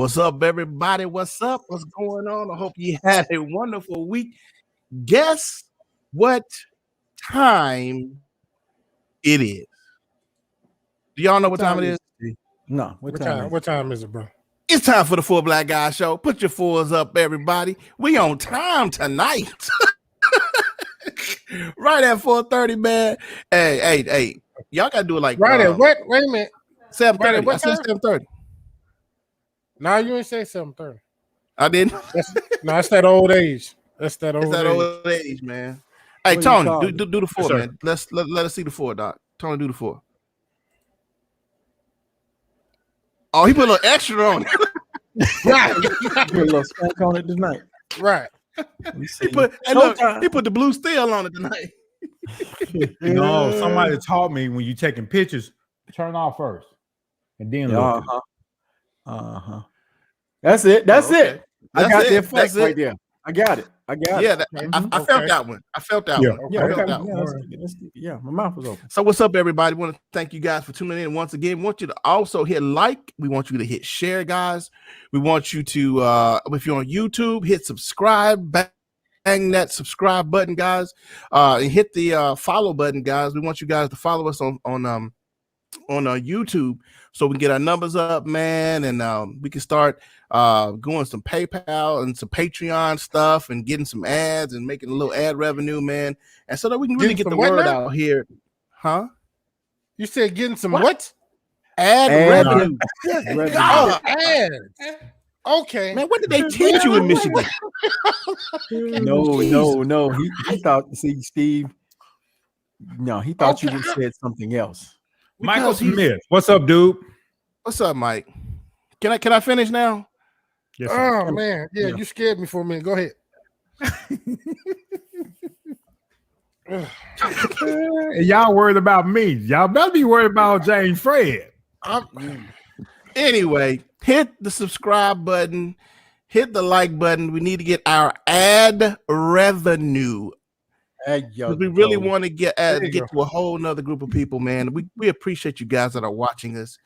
What's up, everybody? What's up? What's going on? I hope you had a wonderful week. Guess what time it is? Do y'all know what time it is? No. What time is it, bro? It's time for the Four Black Guys Show. Put your fours up, everybody. We on time tonight. Right at 4:30, man. Hey. Y'all gotta do it like right at what? Wait a minute. 7:30. Right I said 7:30. No, you ain't say 7:30. I didn't. That's that old age. That's that old age. Old age, man. Hey, What Tony, do the four, Yes, man. Let us see the four, Doc. Tony, do the four. Oh, he put a little extra on it. Right. Put a little spank on it tonight. Right. He put the blue steel on it tonight. You know, somebody taught me when you're taking pictures, turn off first, and then look. That's it. That's okay. it. I got the effect That's right there. I got it. Yeah, I felt that one. I felt that one. Yeah, I felt okay. that one. Yeah, my mouth was open. So what's up, everybody? Want to thank you guys for tuning in once again. We want you to also hit like. We want you to hit share, guys. We want you to, if you're on YouTube, hit subscribe. Bang that subscribe button, guys. And hit the follow button, guys. We want you guys to follow us on YouTube so we can get our numbers up, man, and we can start going some PayPal and some Patreon stuff and getting some ads and making a little ad revenue, man, and so that we can really get the word out here. Huh? You said getting some what? Ad revenue. Oh, ads. Okay. Man, what did they teach you in Michigan? No. He thought, see, Steve. No, he thought you would have said something else. Michael Smith, what's up, dude? What's up, Mike? Can I finish now? Yes, sir. Oh man, yeah, you scared me for a minute. Go ahead. And y'all worried about me. Y'all better be worried about James Fred. Anyway, hit the subscribe button, hit the like button. We need to get our ad revenue. We really want to get to a whole nother group of people, man. We appreciate you guys that are watching us.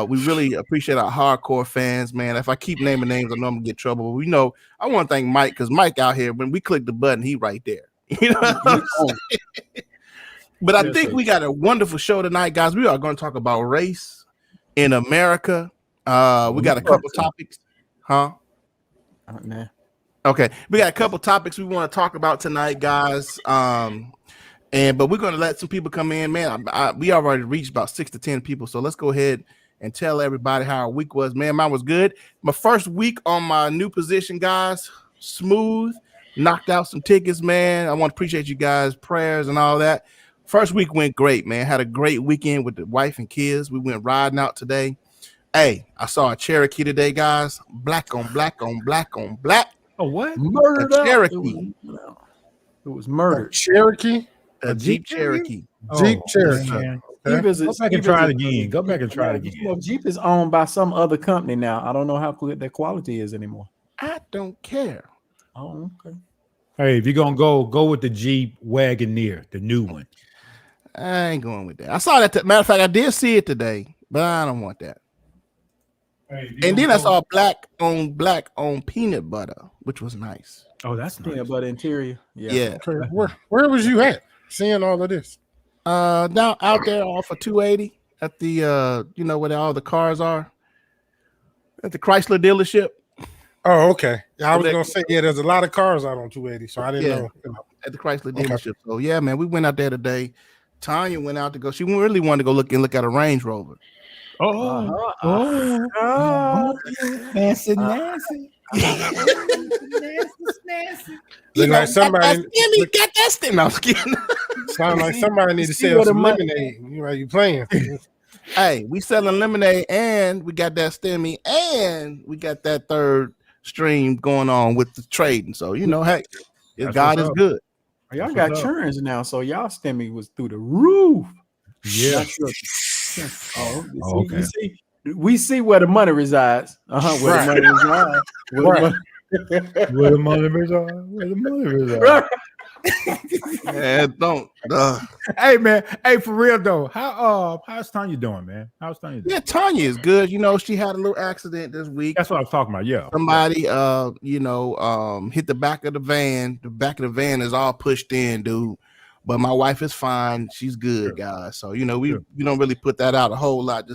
We really appreciate our hardcore fans, man. If I keep naming names, I know I'm gonna get trouble. But we know I want to thank Mike because Mike out here, when we click the button, he right there. You know what I'm saying? But I think we got a wonderful show tonight, guys. We are going to talk about race in America. We got a couple topics, huh? Nah. Okay, we got a couple topics we want to talk about tonight, guys. But we're going to let some people come in, man. We already reached about 6 to 10 people, so let's go ahead and tell everybody how our week was. Man, mine was good. My first week on my new position, guys, smooth. Knocked out some tickets, man. I want to appreciate you guys' prayers and all that. First week went great, man. Had a great weekend with the wife and kids. We went riding out today. Hey, I saw a Cherokee today, guys. Black on black on black on black. Oh, what? Murdered a Cherokee. It was murdered. Cherokee? A Jeep Cherokee. Jeep Cherokee. Go back and try it again. Go back and try it again. You know, Jeep is owned by some other company now. I don't know how good their quality is anymore. I don't care. Oh, okay. Hey, if you're gonna go with the Jeep Wagoneer, the new one. I ain't going with that. I saw that. Matter of fact, I did see it today, but I don't want that. Hey, and then I saw black on peanut butter, which was nice. Oh, that's nice. Peanut butter interior. Yeah. Okay. Where was you at seeing all of this? Down out there off of 280 at the where all the cars are at the Chrysler dealership. Oh, okay. I was gonna say, there's a lot of cars out on 280, so I didn't know. At the Chrysler dealership. Okay. So yeah, man, we went out there today. Tanya went out to go. She really wanted to go look at a Range Rover. Nancy. Look like somebody got that stem. I'm kidding. Sound like somebody need to sell some lemonade. You playing? Hey, we selling lemonade, and we got that stemmy, and we got that third stream going on with the trading. So hey, God is good. Y'all got churns now, so y'all stemmy was through the roof. Yeah. Okay. We see where the money resides. Where the money resides. Where the money resides. Man, don't. Hey man, hey for real though. How's Tanya doing, man? How's Tanya doing? Yeah, Tanya is good. You know, she had a little accident this week. That's what I was talking about. Yeah. Somebody hit the back of the van. The back of the van is all pushed in, dude. But my wife is fine. She's good, guys. So we don't really put that out a whole lot,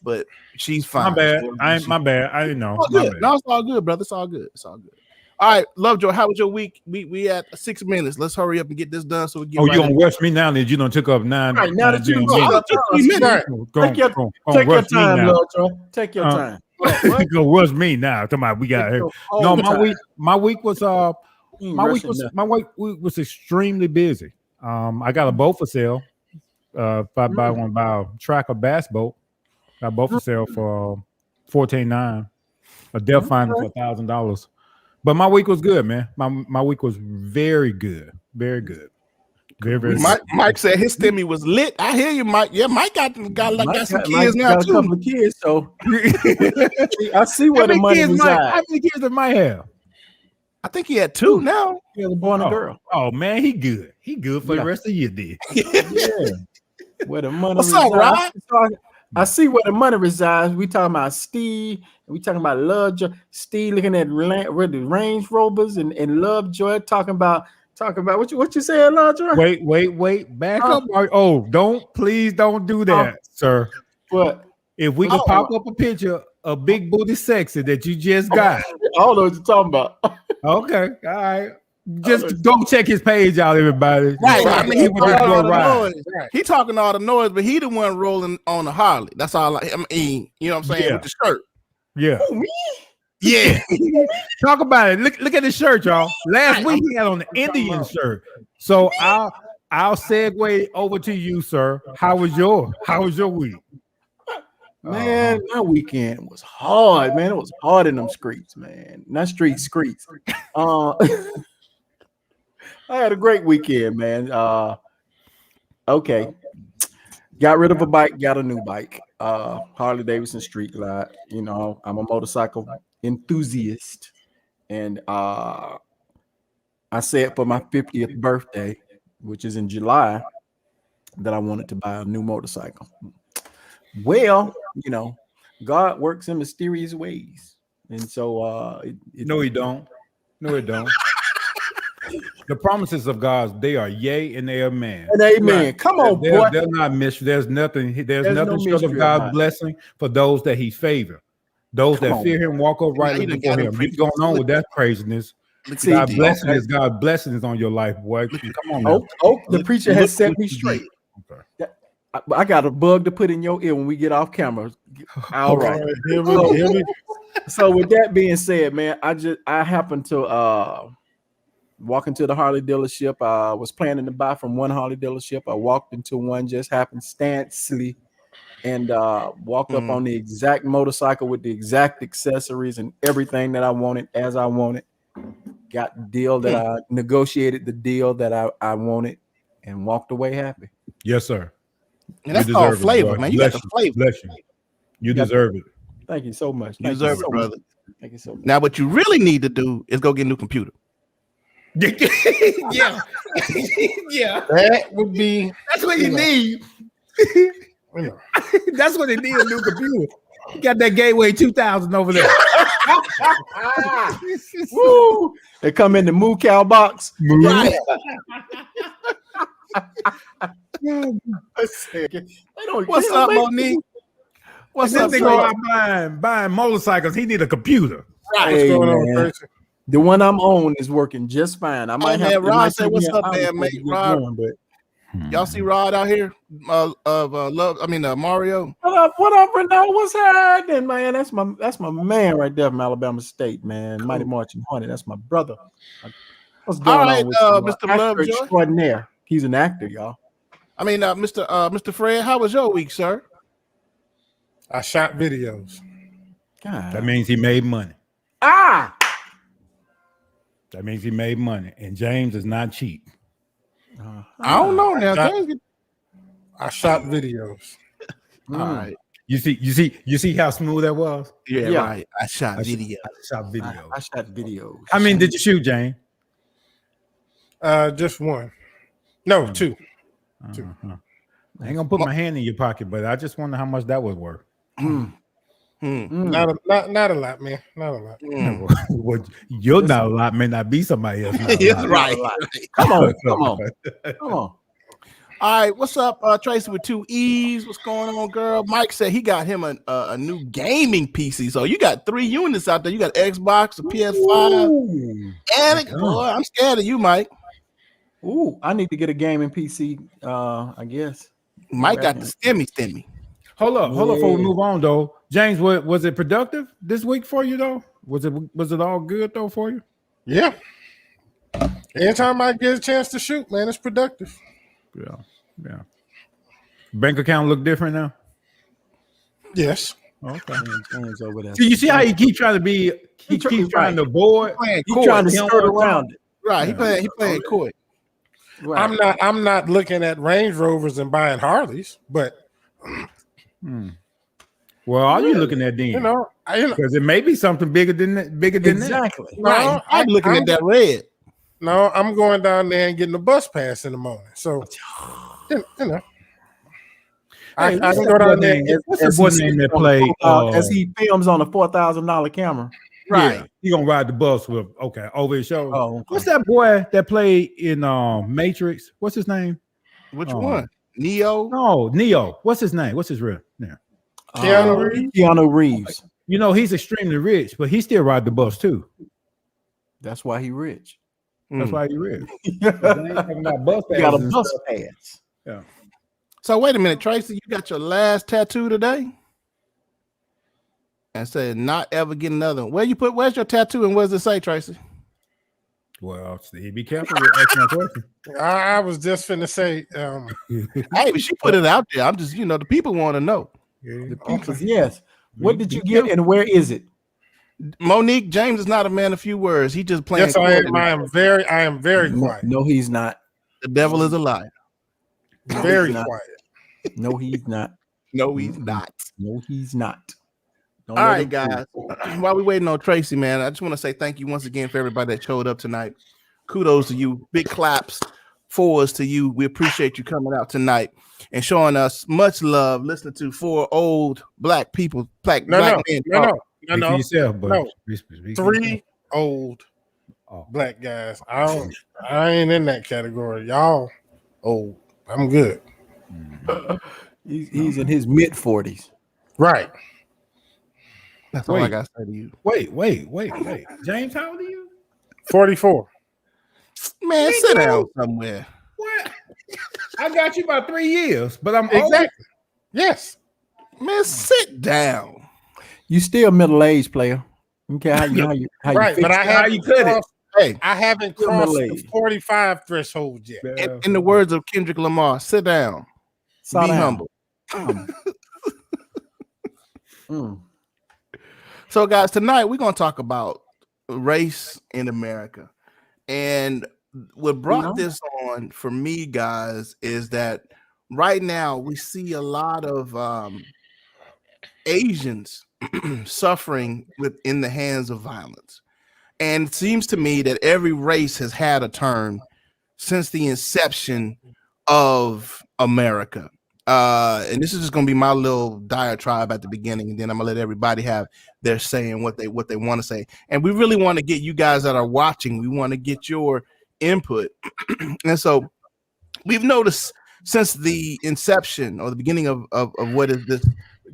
but she's fine. My bad. My bad. I didn't know. No, it's all good, brother. It's all good. It's all good. All right, Lovejoy, how was your week? We at 6 minutes. Let's hurry up and get this done so we get. Oh, you gonna rush me now that you don't took up 9? Right, now that you take your time, Lovejoy. Take your time. You gonna rush me now? Talking about we got here. No, my week was extremely busy. I got a boat for sale. If I buy a track or bass boat, got both for sale for $14,900. A death fine for $1,000. But my week was good, man. My week was very good. Very good. Very, very good. Mike said his stimmy was lit. I hear you, Mike. Yeah, Mike got some kids now, too. A couple of kids, so I see where the money resides. How many kids did Mike have? I think he had 2 now. He has a boy and a girl. Oh, man, he good. He good for the rest of the year, dude. Yeah. Where the money What's up, Rod? I see where the money resides. We talking about Steve. We talking about Lovejoy. Steve looking at the Range Rovers and Lovejoy talking about what you said, Lovejoy. Wait. Back up. Please don't do that, sir. What? If we can pop up a picture of Big Booty Sexy that you just got. I don't know what you're talking about. Okay. All right. Just go check his page out, everybody. Right. I mean, he talking all the noise, but he the one rolling on the Harley. That's all. You know what I'm saying? Yeah. With the shirt. Yeah. Oh, me? Yeah. Talk about it. Look at the shirt, y'all. Last week he had on the Indian shirt. So I'll segue over to you, sir. How was your week? Man, my weekend was hard, man. It was hard in them streets, man. Not streets. I had a great weekend, man. Okay. Got rid of a bike, got a new bike. Harley Davidson Street Glide. You know, I'm a motorcycle enthusiast. And I said for my 50th birthday, which is in July, that I wanted to buy a new motorcycle. Well, you know, God works in mysterious ways. And so No, he don't. The promises of God, they are yea and they are amen. And amen. Right. Come on, boy. They're not mystery. There's nothing short of God's blessing for those that he favor. Those that fear him, walk uprightly before him. What's going on with that craziness? God's blessing is on your life, boy. Come on now. The preacher has set me straight. Okay. I got a bug to put in your ear when we get off camera. All right. So with that being said, man, I happened to walk into the Harley dealership. I was planning to buy from one Harley dealership. I walked into one just happenstancely and walked up on the exact motorcycle with the exact accessories and everything that I wanted as I wanted. Got the deal that I negotiated, the deal that I wanted, and walked away happy. Yes, sir. And that's called flavor, man. You got the flavor. Bless you. You deserve it. Thank you so much. You deserve it, brother. Thank you so much. Now, what you really need to do is go get a new computer. Yeah. That would be. That's what you need. That's what they need, a new computer. You got that Gateway 2000 over there. Woo! They come in the Moo Cow box. Right. What's up, Monique? What's up? They go out buying motorcycles. He need a computer. Right. Hey, what's going on, the one I'm on is working just fine. I might have. Rod said, "What's up, man, mate?" Rod, y'all see Rod out here? Mario. What up, Renault? What's happening, man? That's my man right there from Alabama State, man. Cool. Mighty Marching Honey. That's my brother. What's going on with Mr. Lovejoy? Extraordinaire. He's an actor, y'all. Mr. Fred, how was your week, sir? I shot videos. God. That means he made money. That means he made money, and James is not cheap. I don't know now. I shot videos. All right. You see how smooth that was? Yeah. Right. I shot videos. I shot videos. How many did you shoot, James? Just one. No, two. Uh-huh. I ain't gonna put my hand in your pocket, but I just wonder how much that was worth. Not a lot, man. Not a lot. Well, you're not a lot, may not be somebody else. That's right. Come on. All right, what's up, Tracy with 2 E's? What's going on, girl? Mike said he got him a new gaming PC. So you got 3 units out there. You got Xbox, a PS5, and boy, I'm scared of you, Mike. Ooh, I need to get a gaming PC. I guess Mike got the stimmy. Hold up before we move on though. James, was it productive this week for you though? Was it all good though for you? Yeah. Anytime I get a chance to shoot, man, it's productive. Yeah. Bank account look different now? Yes. Okay. Over there. So you see how he keep trying to be keep trying to avoid He's trying to skirt around it. Right. He playing court. Right. I'm not looking at Range Rovers and buying Harleys, but well, are you looking at then? Because it may be something bigger than that. Exactly. Right. I'm looking at that red. No, I'm going down there and getting the bus pass in the morning. So, I can go down there. What's the boy name that play? As he films on a $4,000 camera. Right. He gonna ride the bus with over his shoulder. Oh, okay. What's that boy that played in Matrix? What's his name? Which one? Neo? No, Neo. What's his name? What's his real name? Keanu Reeves. You know, he's extremely rich, but he still ride the bus too. That's why he rich. That's why he rich. He got a bus pass. Yeah. So wait a minute, Tracy, you got your last tattoo today? And said not ever get another one. Where's your tattoo and what does it say, Tracy? Well, see, be careful with asking that question. I was just finna say, hey, but she put it out there. I'm just, the people want to know. The people, yes. What did you get and where is it? Monique, James is not a man of few words. He just playing. Yes, I am very quiet. No, he's not. The devil is a liar. Very quiet. No, he's not. No, he's not. No, he's not. All right, guys. While we're waiting on Tracy, man, I just want to say thank you once again for everybody that showed up tonight. Kudos to you. Big claps for us to you. We appreciate you coming out tonight and showing us much love, listening to 4 old black people, black men. No. Yourself, but 3 old black guys. I ain't in that category. Y'all old. I'm good. He's in his mid-40s. Right. That's all I got to say to you. Wait. James, how old are you? 44. Man, sit down somewhere. What? I got you about 3 years, but I'm exactly. old. Yes. Man, sit down. You still middle-aged, player. Okay, how you right, but how you cut it. Hey, I haven't crossed the 45 threshold yet. In the words of Kendrick Lamar, sit down. Be humble. So, guys, tonight we're going to talk about race in America. And what brought this on for me, guys, is that right now we see a lot of Asians suffering in the hands of violence. And it seems to me that every race has had a turn since the inception of America. And this is just going to be my little diatribe at the beginning, and then I'm going to let everybody have their say in what they want to say. And we really want to get you guys that are watching, we want to get your input. And so we've noticed since the inception or the beginning of what is this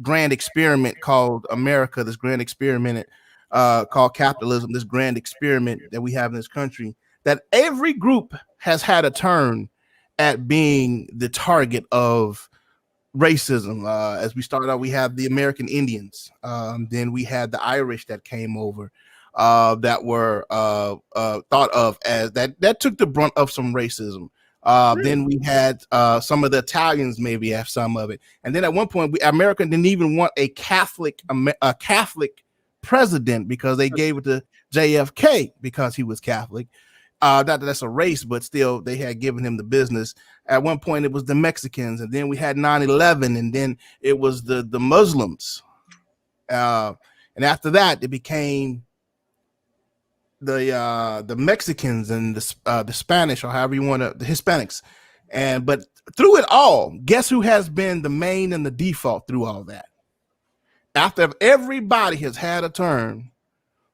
grand experiment called America, this grand experiment called capitalism, this grand experiment that we have in this country, that every group has had a turn at being the target of racism. As we started out, we have the American Indians. Then we had the Irish that came over that were thought of as that took the brunt of some racism. Then we had some of the Italians maybe have some of it. And then at one point, America didn't even want a Catholic president because they gave it to JFK because he was Catholic. Not that that's a race, but still they had given him the business. At one point it was the Mexicans, and then we had 9/11, and then it was the Muslims. And after that, it became the Mexicans and the Spanish, or however you want to, the Hispanics, but through it all, guess who has been the main and the default through all that? After everybody has had a turn,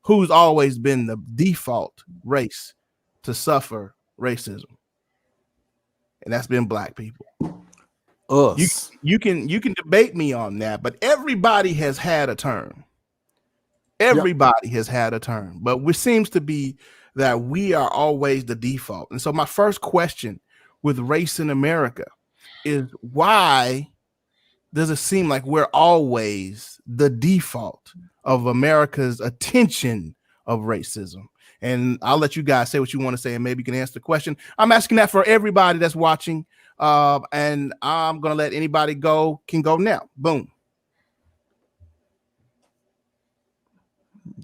who's always been the default race to suffer racism? And that's been black people. Us. You can debate me on that, but everybody has had a turn. Everybody has had a turn, but it seems to be that we are always the default. And so my first question with race in America is, why does it seem like we're always the default of America's attention of racism? And I'll let you guys say what you want to say, and maybe you can answer the question. I'm asking that for everybody that's watching, and I'm going to let anybody can go now. Boom.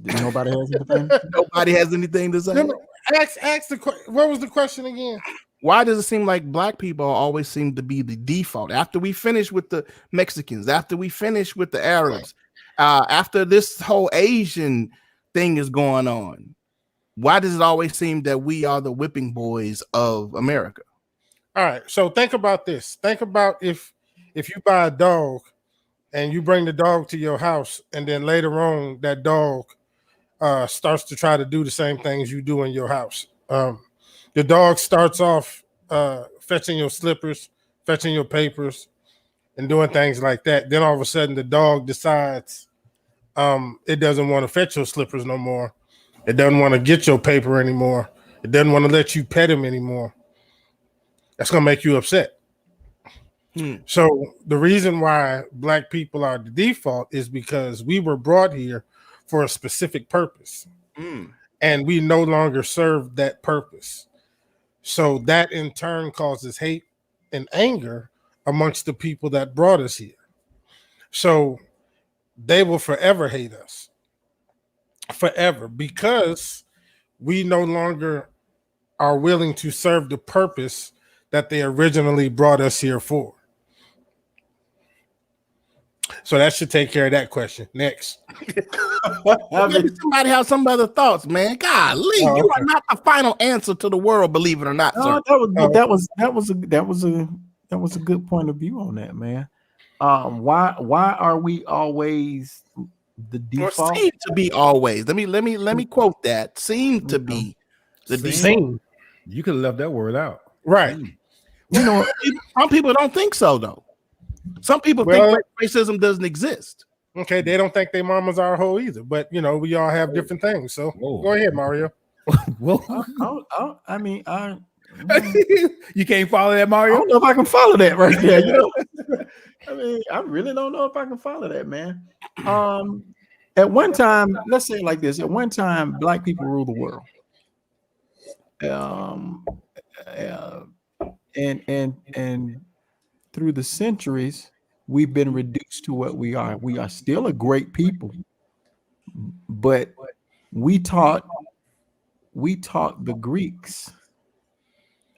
Nobody has anything. Nobody has anything to say. No, ask the what was the question again? Why does it seem like black people always seem to be the default after we finish with the Mexicans, after we finish with the Arabs, after this whole Asian thing is going on? Why does it always seem that we are the whipping boys of America? All right, so think about this. Think about if you buy a dog and you bring the dog to your house, and then later on that dog starts to try to do the same things you do in your house. The dog starts off fetching your slippers, fetching your papers, and doing things like that. Then all of a sudden the dog decides it doesn't want to fetch your slippers no more. It doesn't want to get your paper anymore. It doesn't want to let you pet him anymore. That's going to make you upset. So the reason why black people are the default is because we were brought here for a specific purpose. And we no longer serve that purpose. So that in turn causes hate and anger amongst the people that brought us here. So they will forever hate us. Forever, because we no longer are willing to serve the purpose that they originally brought us here for. So that should take care of that question. Next. Maybe somebody have some other thoughts, man. Golly, you are not the final answer to the world, believe it or not, sir. That was a good point of view on that, man. Why are we always the default? Or seem to be always. Let me quote that. Seem to be the default. You could have left that word out. Right. You know, some people don't think so, though. Some people think racism doesn't exist. Okay, they don't think their mamas are a hoe either, but you know, we all have different things. So go ahead, Mario. You can't follow that, Mario? I don't know if I can follow that right there. You know? I mean, I really don't know if I can follow that, man. At one time, let's say it like this: at one time, black people ruled the world. And through the centuries, we've been reduced to what we are. We are still a great people, but we taught the Greeks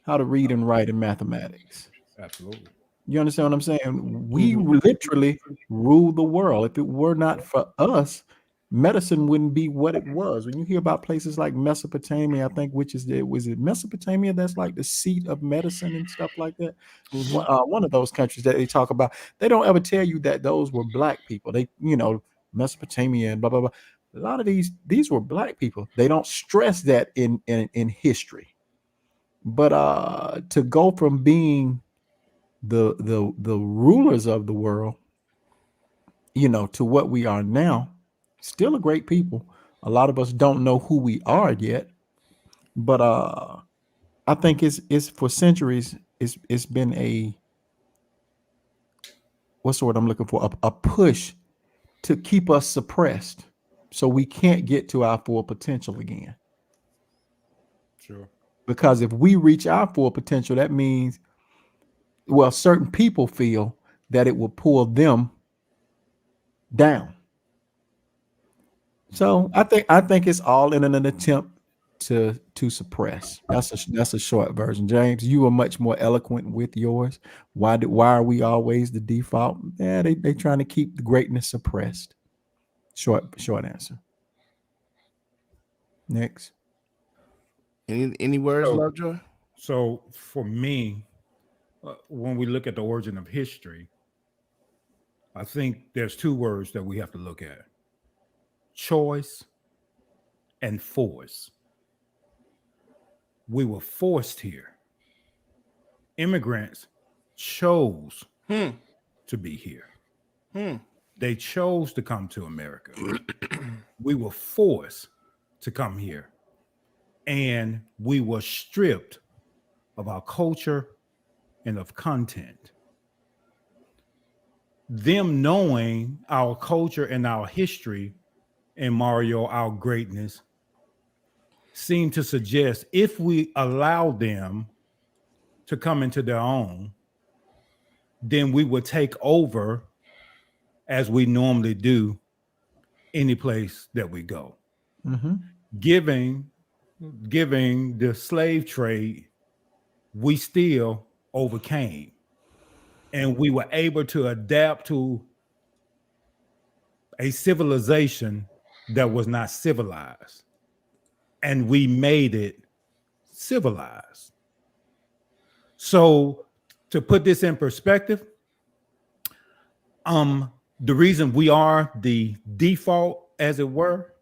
how to read and write in mathematics. Absolutely. You understand what I'm saying? We literally rule the world. If it were not for us, medicine wouldn't be what it was. When you hear about places like Mesopotamia, I think, was it Mesopotamia that's like the seat of medicine and stuff like that? One of those countries that they talk about, they don't ever tell you that those were black people. They, Mesopotamia and blah, blah, blah. A lot of these were black people. They don't stress that in history. But to go from being the rulers of the world, to what we are now, still a great people. A lot of us don't know who we are yet, but I think it's for centuries. It's been what's the word I'm looking for? A push to keep us suppressed, so we can't get to our full potential again. Sure. Because if we reach our full potential, that means, certain people feel that it will pull them down. So I think it's all in an attempt to suppress. That's a short version. James, you are much more eloquent with yours. Why are we always the default? Yeah, they trying to keep the greatness suppressed. Short answer. Next. Any words, Lovejoy? So for me, when we look at the origin of history, I think there's two words that we have to look at: choice and force. We were forced here. Immigrants chose to be here. They chose to come to America. We were forced to come here. And we were stripped of our culture and of content. Them knowing our culture and our history, and Mario, our greatness, seemed to suggest if we allow them to come into their own, then we would take over as we normally do any place that we go. Giving the slave trade, we still overcame, and we were able to adapt to a civilization that was not civilized, and we made it civilized. So to put this in perspective, the reason we are the default, as it were,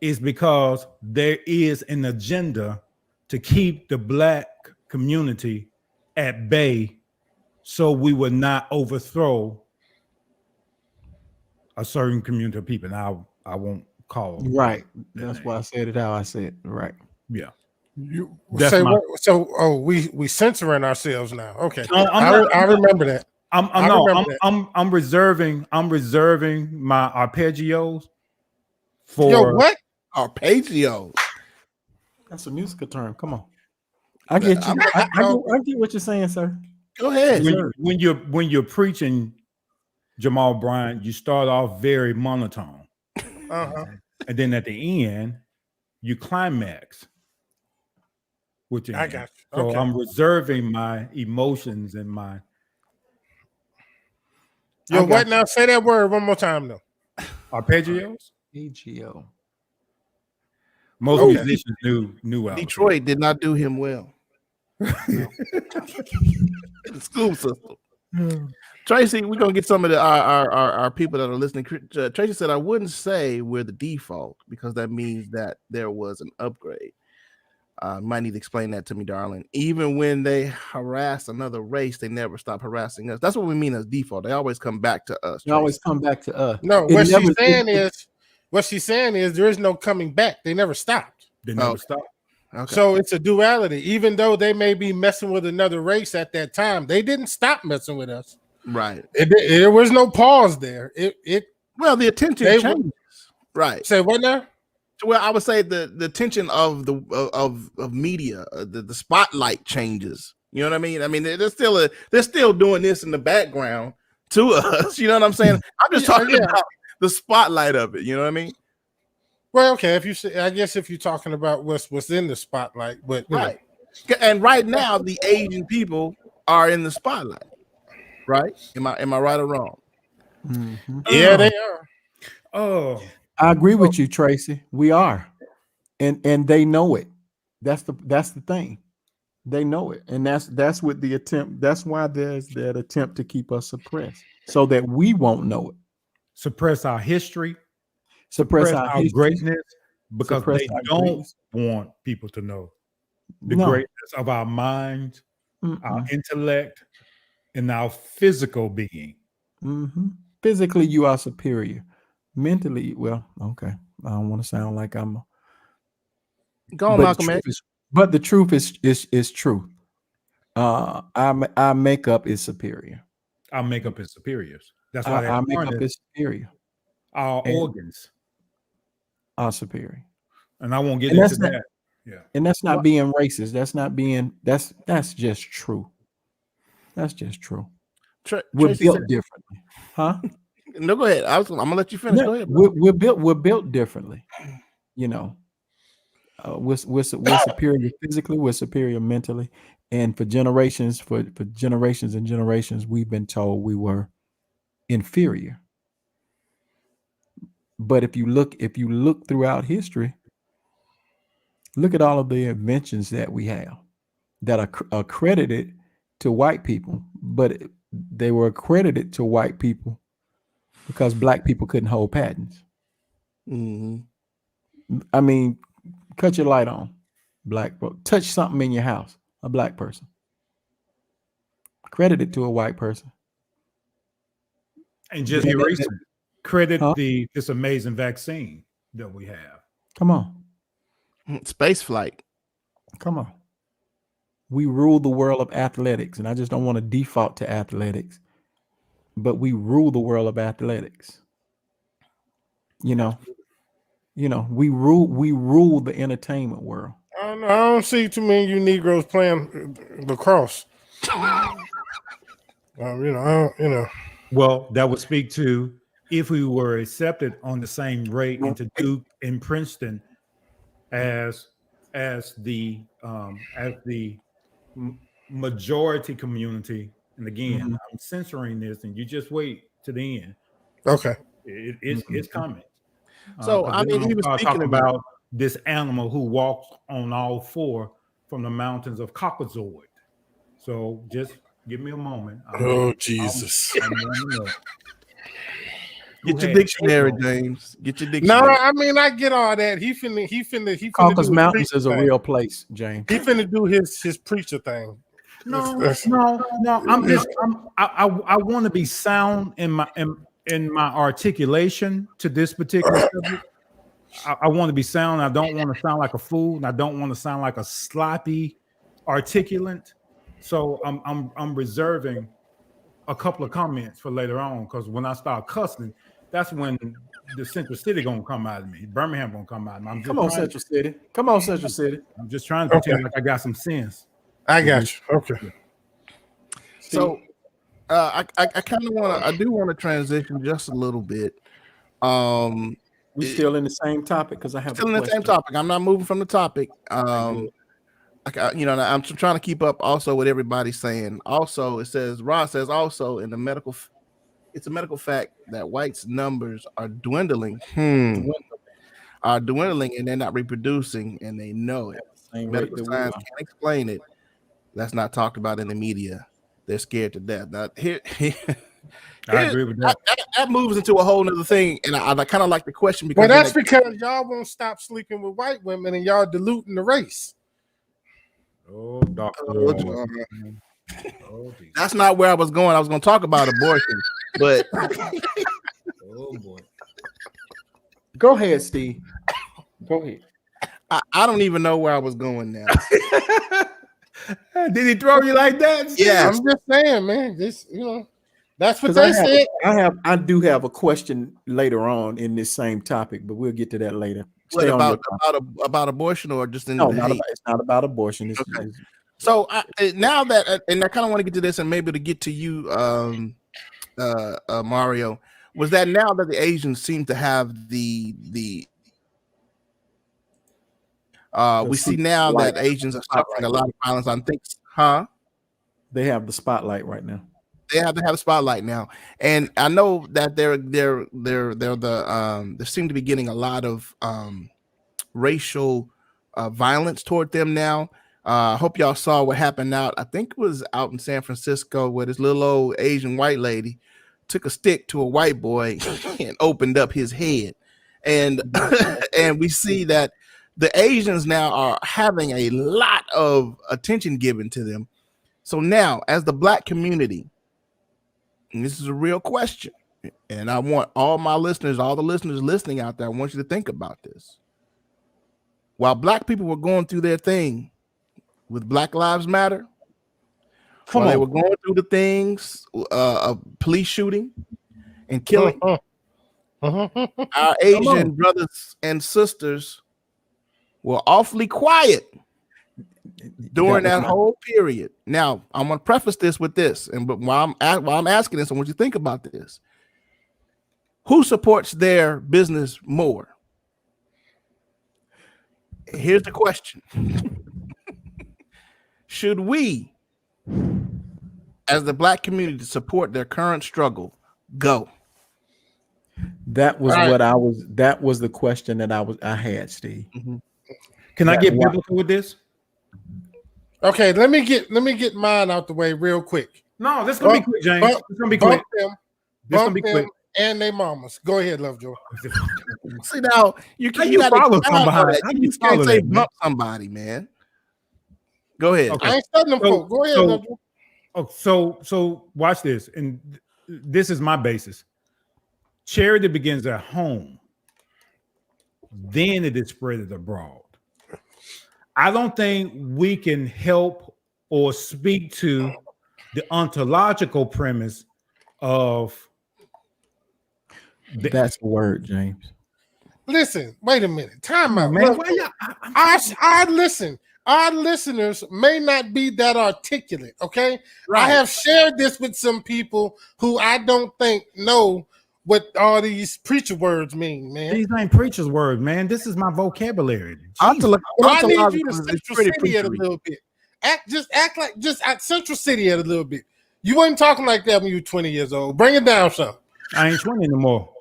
is because there is an agenda to keep the Black community at bay so we would not overthrow a certain community of people. Now, I won't call them. Right. That's why I said it how I said it. Right. Yeah. You say what? So, we censoring ourselves now. Okay. I remember that. I'm reserving my arpeggios for what? Arpeggios. That's a musical term. Come on. I get you. I get what you're saying, sir. Go ahead. When you're preaching Jamal Bryant, you start off very monotone. And then at the end, you climax. I got you. So I'm reserving my emotions and my. What now? Say that word one more time, though. Arpeggios? Arpeggio. Most musicians knew Detroit did not do him well. The school system. Tracy, we're gonna get some of our people that are listening. Tracy said, "I wouldn't say we're the default because that means that there was an upgrade." Might need to explain that to me, darling. Even when they harass another race, they never stop harassing us. That's what we mean as default. They always come back to us. They always come back to us. No, what she's saying is there is no coming back. They never stopped. They never stopped. Okay. So it's a duality. Even though they may be messing with another race at that time, they didn't stop messing with us. Right. There was no pause there. Well, the attention changes. Right. Say what now? Well, I would say the tension of the media, the spotlight changes. You know what I mean? I mean, they're still doing this in the background to us. You know what I'm saying? I'm just talking about the spotlight of it. You know what I mean? Well, okay. I guess if you're talking about what's in the spotlight, but right. And right now, the Asian people are in the spotlight. Right? Am I right or wrong? Mm-hmm. Yeah, they are. Oh. I agree with you, Tracy. We are, and they know it. That's the thing. They know it, and that's what the attempt. That's why there's that attempt to keep us suppressed, so that we won't know it. Suppress our history, suppress our greatness, because they don't want people to know the greatness of our minds, our intellect, and our physical being. Mm-hmm. Physically, you are superior. Mentally, well, okay. I don't want to sound like I'm. Go on, Malcolm X. But the truth is true. Our makeup is superior. Our makeup is superior. That's why our makeup is superior. Our organs are superior. And I won't get into that. Yeah. And that's not being racist. That's just true. That's just true. We're built differently, huh? No, go ahead. I'm gonna let you finish. Go ahead. We're built differently. You know, we're superior physically. We're superior mentally, and for generations and generations, we've been told we were inferior. But if you look throughout history, Look at all of the inventions that we have that are accredited to white people, but they were accredited to white people because black people couldn't hold patents. Mm-hmm. I mean, cut your light on, black. Touch something in your house, a black person. Credited to a white person. And just recent, credit this amazing vaccine that we have. Come on. Space flight. Come on. We rule the world of athletics, and I just don't want to default to athletics, but we rule the world of athletics. You know, we rule the entertainment world. I don't see too many you Negroes playing lacrosse. Well, that would speak to if we were accepted on the same rate into Duke and Princeton as the majority community. And again, I'm censoring this, and you just wait to the end. Okay, it's coming. So I mean, he was speaking about this animal who walks on all four from the mountains of Caucasoid. So just give me a moment. Jesus! Get your dictionary, James. Get your dictionary. No, I mean I get all that. He finna. Caucasus Mountains is a real place, James. He finna do his preacher thing. No. I want to be sound in my articulation to this particular subject. I want to be sound. I don't want to sound like a fool, and I don't want to sound like a sloppy articulant. So I'm reserving a couple of comments for later on, because when I start cussing, that's when the Central City gonna come out of me. Birmingham gonna come out of me. Come on, Central City. Come on, Central City. I'm just trying to pretend like I got some sense. I got you. Okay. So I kind of want to transition just a little bit. We still in the same topic because I have still in the same topic. I'm not moving from the topic. I'm trying to keep up also with everybody's saying. Also, it says Rod says also in the medical, it's a medical fact that whites' numbers are dwindling. Are dwindling, and they're not reproducing, and they know it. Medical science can't explain it. That's not talked about in the media. They're scared to death. Now, I agree with that. That moves into a whole nother thing, and I kind of like the question because that's because y'all won't stop sleeping with white women and y'all diluting the race. Oh, doctor. That's not where I was going. I was going to talk about abortion, but oh boy. Go ahead, Steve. Go ahead. I don't even know where I was going now. Did he throw you like that? Yeah, I'm just saying, man. This, that's what they said. I do have a question later on in this same topic, but we'll get to that later. What, about abortion or just in it's not about abortion. Okay. So now that, and I kind of want to get to this, and maybe to get to you, Mario, was that now that the Asians seem to have we see now that Asians are suffering a lot of violence on things, They have the spotlight right now. They have to have a spotlight now, and I know that they're they seem to be getting a lot of racial violence toward them now. I hope y'all saw what happened out. I think it was out in San Francisco where this little old Asian white lady took a stick to a white boy and opened up his head, and and we see that the Asians now are having a lot of attention given to them. So now, as the Black community, and this is a real question, and I want all my listeners, all the listeners listening out there, I want you to think about this. While Black people were going through their thing with Black Lives Matter, they were going through the things of police shooting and killing, our Asian brothers and sisters were awfully quiet during that whole period. Now, I'm going to preface this with this, but while I'm asking this, I want you to think about this. Who supports their business more? Here's the question. Should we, as the Black community, support their current struggle? Go. That was what I was. That was the question that I had, Steve. Can I get biblical with this? Okay, let me get mine out the way real quick. No, this is gonna be quick, James. It's gonna be quick. This gonna be quick. And they mamas. Go ahead, Lovejoy. See now, you can't follow somebody. You can't say bump somebody, man. Go ahead. Okay. I ain't studying them folk. Go ahead, Lovejoy. So watch this, and this is my basis. Charity begins at home, then it is spread abroad. I don't think we can help or speak to the ontological premise of that's the word, James. Listen, wait a minute. Time out, man. Listen. Our listeners may not be that articulate, okay? Right. I have shared this with some people who I don't think know what all these preacher words mean, man. These ain't preacher's words, man. This is my vocabulary. I need you to Central City it a little bit. Act like Central City it a little bit. You wasn't talking like that when you were 20 years old. Bring it down some. I ain't 20 anymore.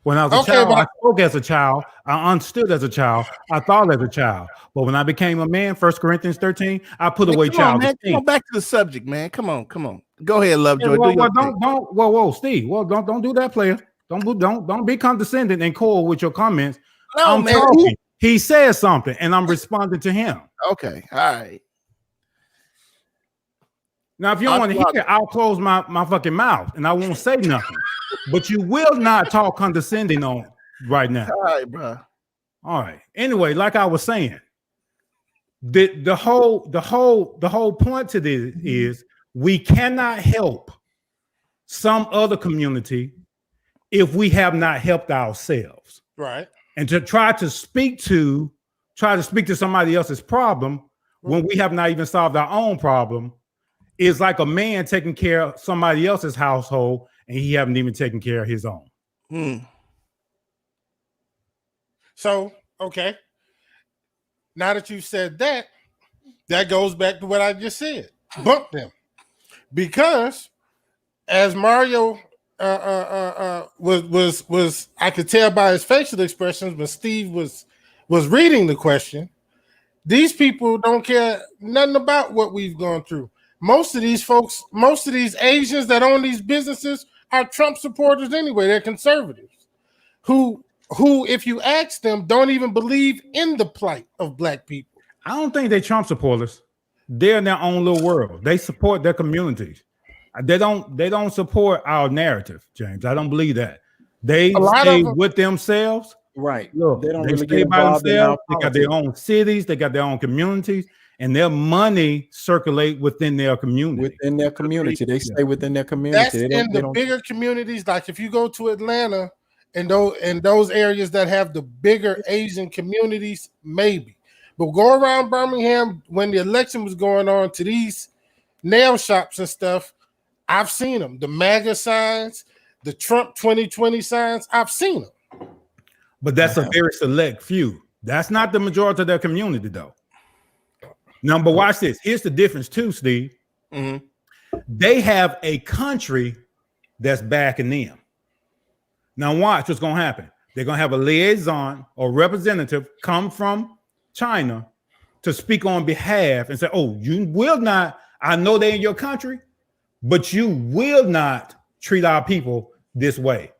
When I was a child, I spoke as a child. I understood as a child. I thought as a child. But when I became a man, 1 Corinthians 13, I put away child. Come on, back to the subject, man. Come on. Go ahead, Lovejoy. Steve. Well, don't do that, player. Don't be condescending and cold with your comments. No, I'm man. talking. He says something, and I'm responding to him. Okay, all right. Now, if you don't want to hear, I'll close my fucking mouth and I won't say nothing. But you will not talk condescending on right now. All right, bro. All right. Anyway, like I was saying, the whole point to this is we cannot help some other community if we have not helped ourselves. Right. And to try to speak to somebody else's problem when we have not even solved our own problem is like a man taking care of somebody else's household and he haven't even taken care of his own. So, okay. Now that you said that, that goes back to what I just said. Bump them. Because as Mario was I could tell by his facial expressions when Steve was reading the question, these people don't care nothing about what we've gone through. Most of these folks, most of these Asians that own these businesses are Trump supporters anyway. They're conservatives who, if you ask them, don't even believe in the plight of black people. I don't think they're Trump supporters. They're in their own little world. They support their communities. They don't support our narrative, James. I don't believe that. They stay with themselves. Right. Look, they don't really stay by themselves. They got their own cities. They got their own communities. And their money circulate within their community. Within their community. They stay within their community. That's in the bigger communities. Like if you go to Atlanta and those areas that have the bigger Asian communities, maybe. But go around Birmingham when the election was going on to these nail shops and stuff, I've seen them. The MAGA signs, the Trump 2020 signs, I've seen them. But that's a very select few. That's not the majority of their community, though. Now, but watch this. Here's the difference too, Steve. Mm-hmm. They have a country that's backing them. Now watch what's going to happen. They're going to have a liaison or representative come from China to speak on behalf and say, oh, you will not, I know they're in your country, but you will not treat our people this way.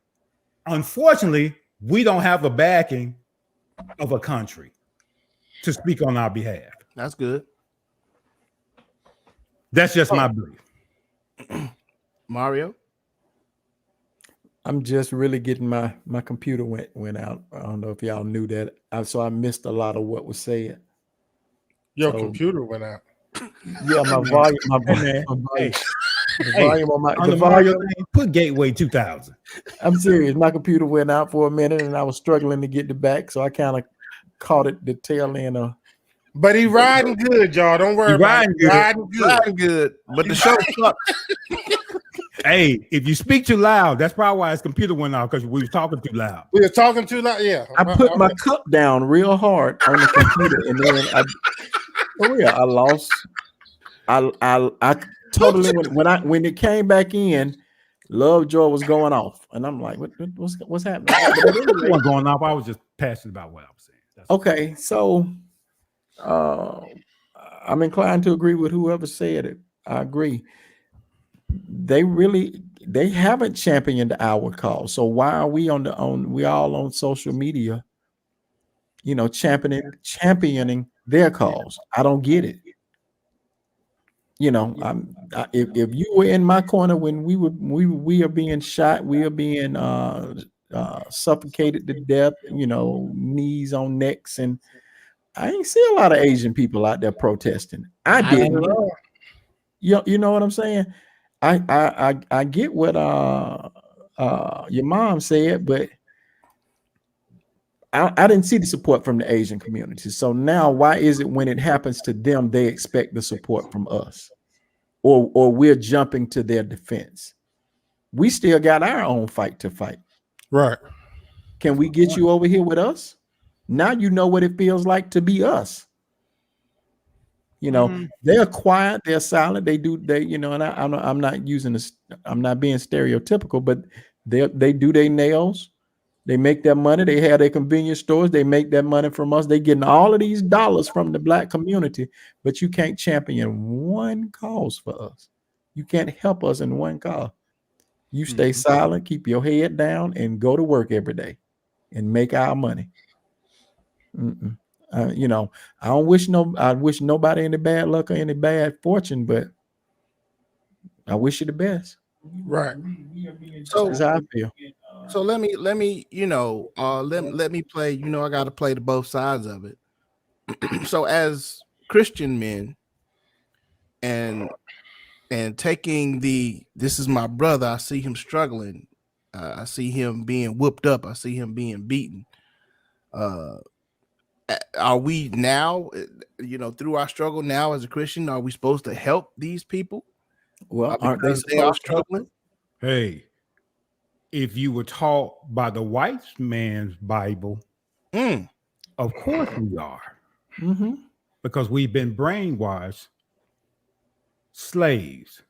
Unfortunately, we don't have the backing of a country to speak on our behalf. That's good. That's just my belief. Mario? I'm just really getting my computer went out. I don't know if y'all knew that. So I missed a lot of what was said. Your computer went out. Yeah, my volume. The volume. Put Gateway 2000. I'm serious. My computer went out for a minute, and I was struggling to get it back. So I kind of caught it the tail end of. But he riding good, y'all. Don't worry about it. Riding good. But the show sucks. Hey, if you speak too loud, that's probably why his computer went out, because we were talking too loud. We were talking too loud, yeah. I put my cup down real hard on the computer, and then I lost. I totally when it came back in, Lovejoy was going off, and I'm like, what's happening? It wasn't going off. I was just passionate about what I was saying. Okay, so I'm inclined to agree with whoever said it. I agree. They haven't championed our cause. So why are we we all on social media, championing their cause? I don't get it. If you were in my corner when we are being shot, we are being suffocated to death, knees on necks, and I ain't see a lot of Asian people out there protesting. I didn't. You know what I'm saying? I get what your mom said, but I didn't see the support from the Asian community. So now why is it when it happens to them, they expect the support from us? Or we're jumping to their defense? We still got our own fight to fight. Right. Can we get you over here with us? Now you know what it feels like to be us. They're quiet, they're silent, and I'm not using this, I'm not being stereotypical, but they do their nails, they make their money, they have their convenience stores, they make that money from us, they getting all of these dollars from the Black community, but you can't champion one cause for us. You can't help us in one cause. You stay silent, keep your head down, and go to work every day and make our money. I wish nobody any bad luck or any bad fortune, but I wish you the best. Right. So that's how I feel. So let me let me play. I got to play to both sides of it. So as Christian men, and taking this is my brother. I see him struggling. I see him being whooped up. I see him being beaten. Are we now, through our struggle now as a Christian, are we supposed to help these people? Well, aren't they are struggling? Hey, if you were taught by the white man's Bible, of course we are. Because we've been brainwashed. Slaves,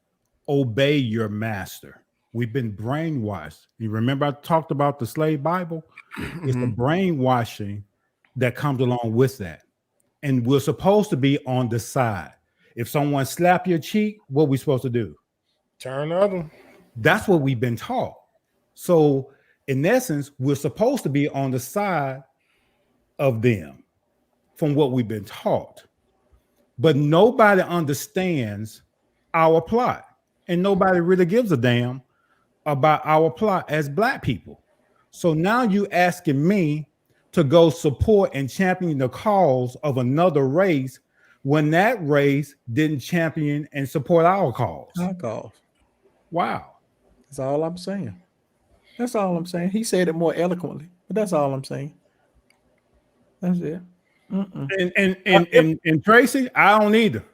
obey your master. We've been brainwashed. You remember I talked about the slave Bible? It's the brainwashing that comes along with that. And we're supposed to be on the side. If someone slap your cheek, what are we supposed to do? Turn the other. That's what we've been taught. So in essence, we're supposed to be on the side of them from what we've been taught. But nobody understands our plot. And nobody really gives a damn about our plot as Black people. So now you asking me to go support and champion the cause of another race when that race didn't champion and support our cause. Our cause. Wow. That's all I'm saying. That's all I'm saying. He said it more eloquently, but that's all I'm saying. That's it. And Tracy, I don't either.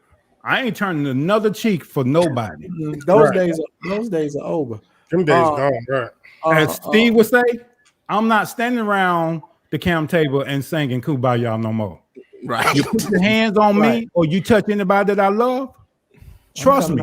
I ain't turning another cheek for nobody. Those days are over. Them days gone, right? As Steve would say, I'm not standing around the camp table and singing Kumbaya no more. Right. You put your hands on me or you touch anybody that I love, trust me,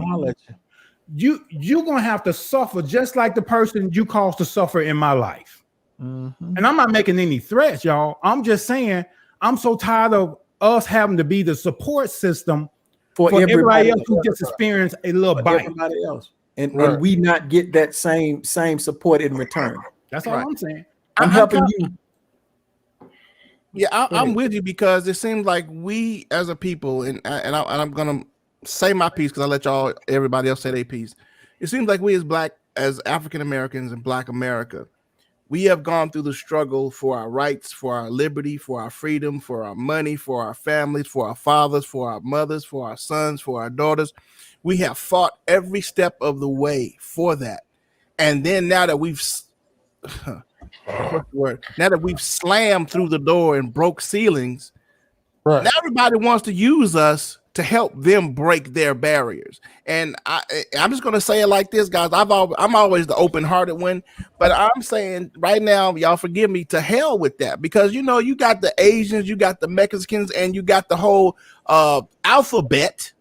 you're gonna have to suffer just like the person you caused to suffer in my life. And I'm not making any threats, y'all. I'm just saying I'm so tired of us having to be the support system for everybody else who just experienced a little bite. Everybody else. And we not get that same support in return. That's all I'm saying. I'm helping you. Yeah, I'm with you because it seems like we as a people, and I'm gonna say my piece because I let everybody else say their piece. It seems like we as African Americans and Black America, we have gone through the struggle for our rights, for our liberty, for our freedom, for our money, for our families, for our fathers, for our mothers, for our sons, for our daughters. We have fought every step of the way for that. And then now that we've slammed through the door and broke ceilings, now everybody wants to use us to help them break their barriers. And I'm just going to say it like this, guys. I'm always the open-hearted one, but I'm saying right now, y'all forgive me, to hell with that, because you got the Asians, you got the Mexicans, and you got the whole alphabet.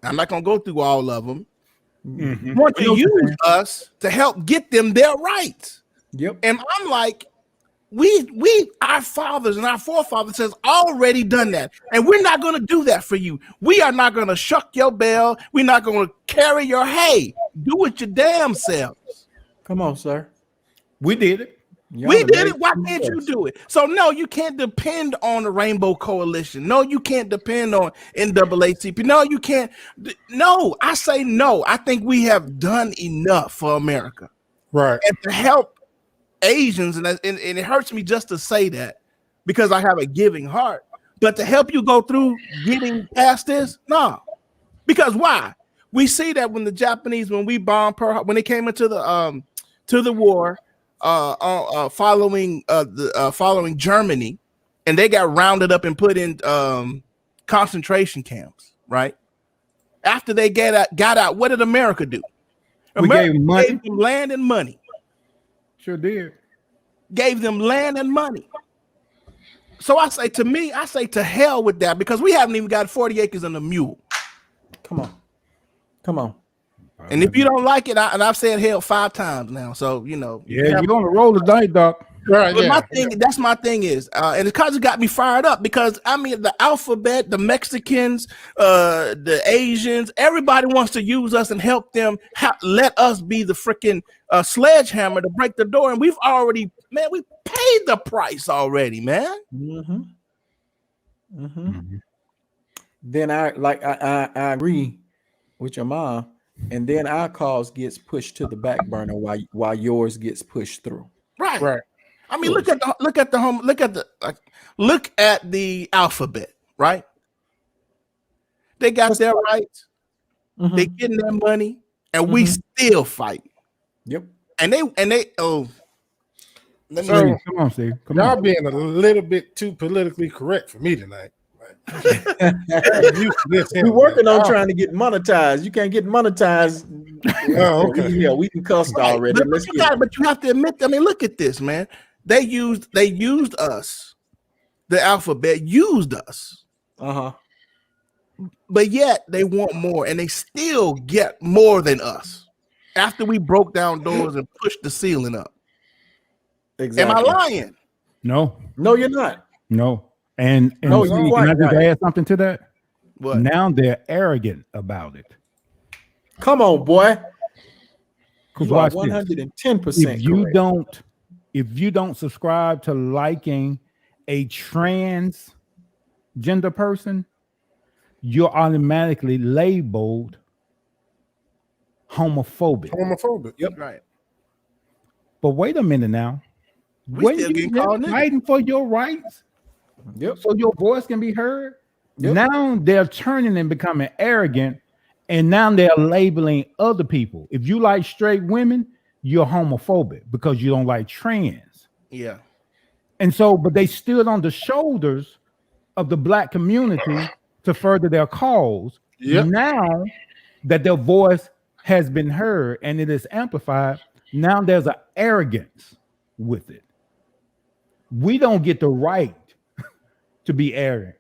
I'm not going to go through all of them. Want to use us to help get them their rights. Yep. And I'm like, our fathers and our forefathers has already done that, and we're not going to do that for you. We are not going to shuck your bell. We're not going to carry your hay. Do it your damn selves. Come on, sir. We did it. We did it. Why can't you do it? So no, you can't depend on the Rainbow Coalition. No, you can't depend on NAACP. No, you can't. No, I say no. I think we have done enough for America, right? And to help Asians, and it hurts me just to say that because I have a giving heart. But to help you go through getting past this, no. Because why? We see that when the Japanese, when we bombed Pearl, when they came into the war. Following Germany, and they got rounded up and put in concentration camps. Right after they got out, what did America do? America gave them land and money. Sure did. Gave them land and money. So I say to hell with that, because we haven't even got 40 acres and a mule. Come on. And if you don't like it, and I've said hell 5 times now, so you know. Yeah, you're on the roll tonight, Doc. Right. But that's my thing is, and it's because it got me fired up, because I mean the alphabet, the Mexicans, the Asians, everybody wants to use us and help them. Let us be the freaking sledgehammer to break the door, and we paid the price already, man. Then I agree with your mom. And then our cause gets pushed to the back burner while yours gets pushed through. Right. I mean, look at the alphabet, right? They got their rights. They getting their money, and we still fight. Yep. And they come on, Steve. Y'all being a little bit too politically correct for me tonight. We're working on trying to get monetized. You can't get monetized. Oh, okay. Yeah, we can cuss already. But you have to admit. I mean, look at this, man. They used us. The alphabet used us. But yet they want more, and they still get more than us after we broke down doors and pushed the ceiling up. Exactly. Am I lying? No, you're not. No. And no, can I just add something to that? What? Now they're arrogant about it. Come on, boy. Because watch 110%. If you don't subscribe to liking a transgender person, you're automatically labeled homophobic. Yep. Right. But wait a minute now. We still getting called fighting for your rights. Yep. So your voice can be heard. Yep. Now they're turning and becoming arrogant, and now they're labeling other people. If you like straight women, you're homophobic because you don't like trans. Yeah. And so, but they stood on the shoulders of the black community to further their cause. Yep. Now that their voice has been heard and it is amplified, now there's an arrogance with it. We don't get the right to be arrogant.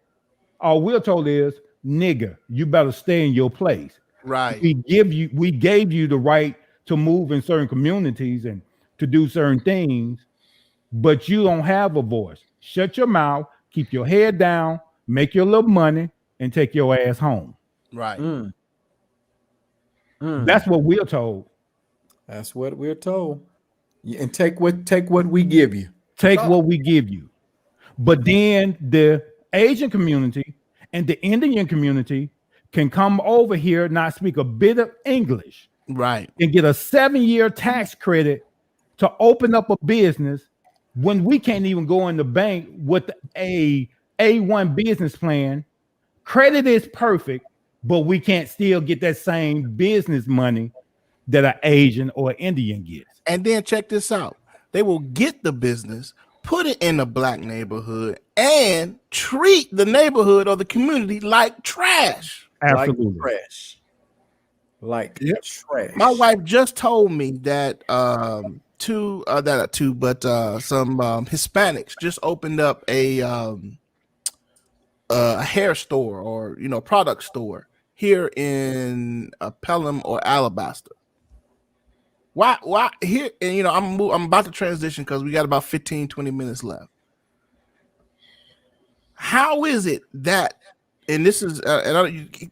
All we're told is, nigga, you better stay in your place. Right. We gave you the right to move in certain communities and to do certain things, but you don't have a voice. Shut your mouth, keep your head down, make your little money, and take your ass home. Right. That's what we're told. That's what we're told. And take what we give you. Take what we give you. But then the Asian community and the Indian community can come over here, not speak a bit of English, right, and get a 7-year tax credit to open up a business when we can't even go in the bank with a A1 business plan. Credit is perfect, but we can't still get that same business money that an Asian or Indian gets. And then check this out. They will get the business, put it in a black neighborhood, and treat the neighborhood or the community like trash. Absolutely. Like trash. Like trash. My wife just told me that some Hispanics just opened up a hair store or product store here in Pelham or Alabaster. Why here? And I'm about to transition because we got about 15-20 minutes left. How is it that, and this is,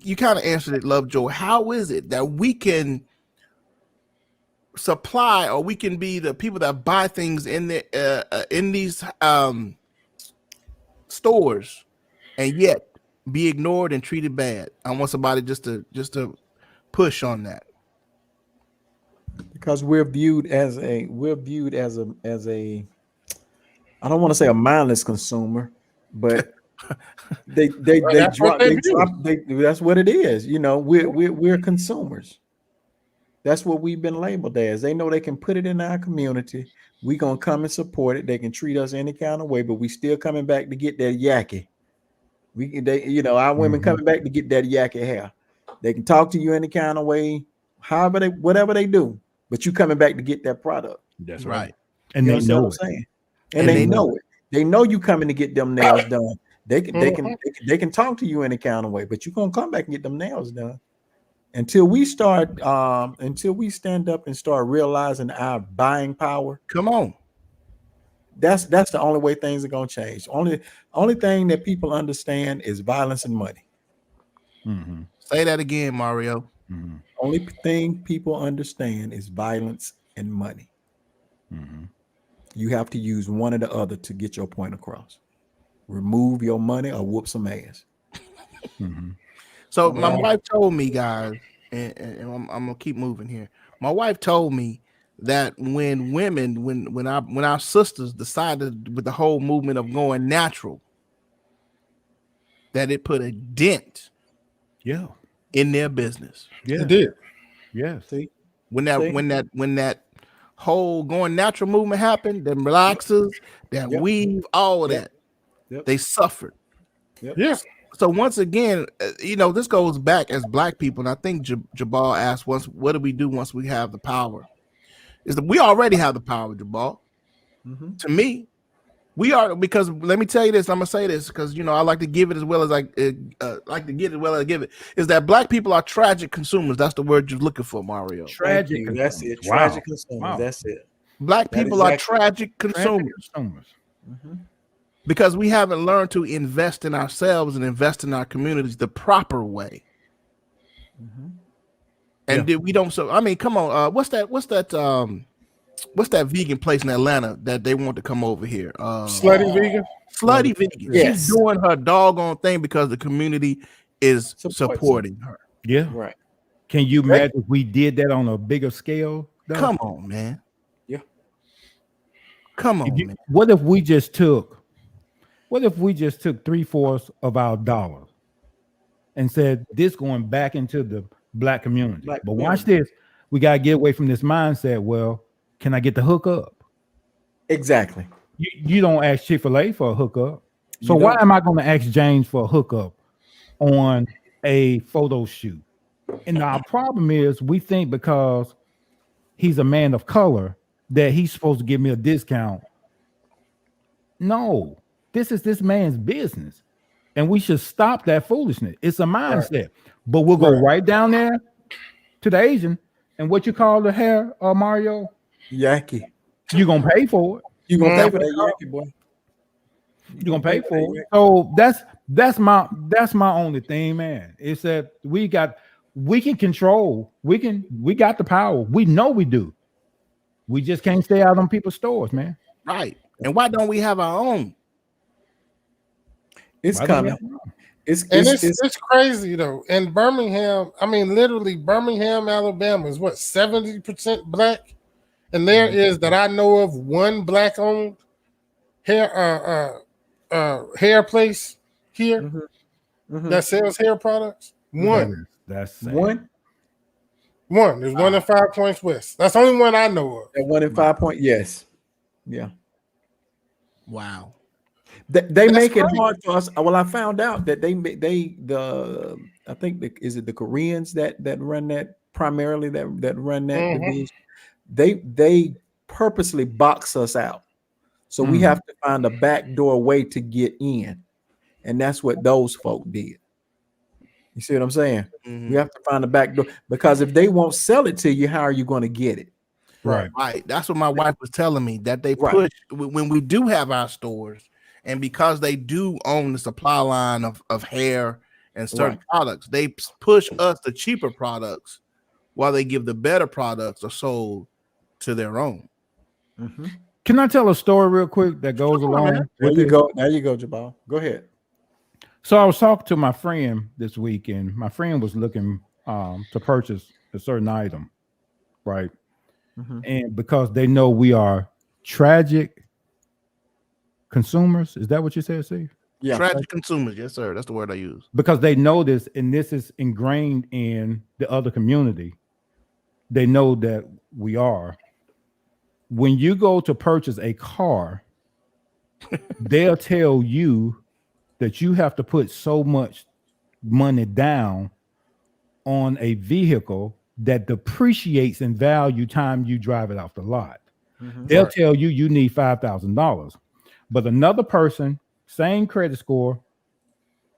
you kind of answered it, Lovejoy. How is it that we can supply, or we can be the people that buy things in these stores, and yet be ignored and treated bad? I want somebody just to push on that. Because we're viewed as a I don't want to say a mindless consumer, but they drop. That's what it is. We're consumers. That's what we've been labeled as. They know they can put it in our community. We gonna come and support it. They can treat us any kind of way, but we still coming back to get that yaki. Our women coming back to get that yaki hair. They can talk to you any kind of way, whatever they do, but you coming back to get that product. That's right. And they know what I'm saying. And they know it. They know you coming to get them nails done. They can talk to you any kind of way, but you're gonna come back and get them nails done. Until we stand up and start realizing our buying power. Come on. That's the only way things are gonna change. Only thing that people understand is violence and money. Mm-hmm. Say that again, Mario. Mm-hmm. Only thing people understand is violence and money. Mm-hmm. You have to use one or the other to get your point across. Remove your money or whoop some ass. Mm-hmm. So my wife told me, guys, and I'm gonna keep moving here. My wife told me that when our sisters decided with the whole movement of going natural, that it put a dent, in their business. Yeah, it did. Yeah. See, when that whole going natural movement happened, them relaxers, that weave, all of that, they suffered. Yes. So once again, this goes back as Black people, and I think Jabal asked once, what do we do once we have the power? Is that we already have the power, Jabal. Mm-hmm. To me, we are, because let me tell you this, I'm gonna say this because I like to give it as well as I like to get it as well as I give it. Is that Black people are tragic consumers? That's the word you're looking for, Mario. Tragic. That's it. Tragic consumers. Wow. That's it. Black people are tragic consumers. Mm-hmm. Because we haven't learned to invest in ourselves and invest in our communities the proper way. Mm-hmm. And we don't. So I mean, come on. What's that vegan place in Atlanta that they want to come over here? Slutty Vegan. Slutty Vegan. Yes. She's doing her doggone thing because the community is supporting her. Yeah. Right. Can you imagine if we did that on a bigger scale? Though? Come on, man. Yeah. Come on, man. What if we just took 3/4 of our dollar and said this going back into the Black community? Watch this. We got to get away from this mindset. Well, can I get the hookup? Exactly. You don't ask Chick-fil-A for a hookup. So why am I going to ask James for a hookup on a photo shoot? And our problem is we think because he's a man of color that he's supposed to give me a discount. No. This is this man's business, and we should stop that foolishness. It's a mindset, right. But we'll go right down there to the Asian, and what you call the hair, Mario? Yaki. You're gonna pay for it. You're gonna pay for that yaki, boy. You're gonna pay for it. So that's my only thing, man. It's that we can control. We got the power. We know we do. We just can't stay out on people's stores, man. Right. And why don't we have our own? It's coming. It's crazy though. In Birmingham, I mean, literally Birmingham, Alabama is what 70% Black, and there is that I know of one Black-owned hair place here that sells hair products. One. That's one. One. There's one in 5 Points West. That's the only one I know of. That one in 5 Points. Yes. Yeah. Wow. They make it hard for us. Well, I found out that I think is it the Koreans that run that primarily that run that division. They purposely box us out, so we have to find a backdoor way to get in, and that's what those folk did. You see what I'm saying? We have to find a backdoor, because if they won't sell it to you, how are you going to get it? Right. That's what my wife was telling me, that they push when we do have our stores, and because they do own the supply line of hair and certain products, they push us the cheaper products while they give the better products are sold to their own. Mm-hmm. Can I tell a story real quick that goes along? There you go. There you go, Jabal. Go ahead. So I was talking to my friend this week, and my friend was looking to purchase a certain item, right? Mm-hmm. And because they know we are tragic consumers, is that what you said, Steve? Yeah, tragic consumers. Yes, sir. That's the word I use. Because they know this, and this is ingrained in the other community. They know that we are. When you go to purchase a car, they'll tell you that you have to put so much money down on a vehicle that depreciates in value time you drive it off the lot. Mm-hmm. They'll tell you you need $5,000, but another person, same credit score,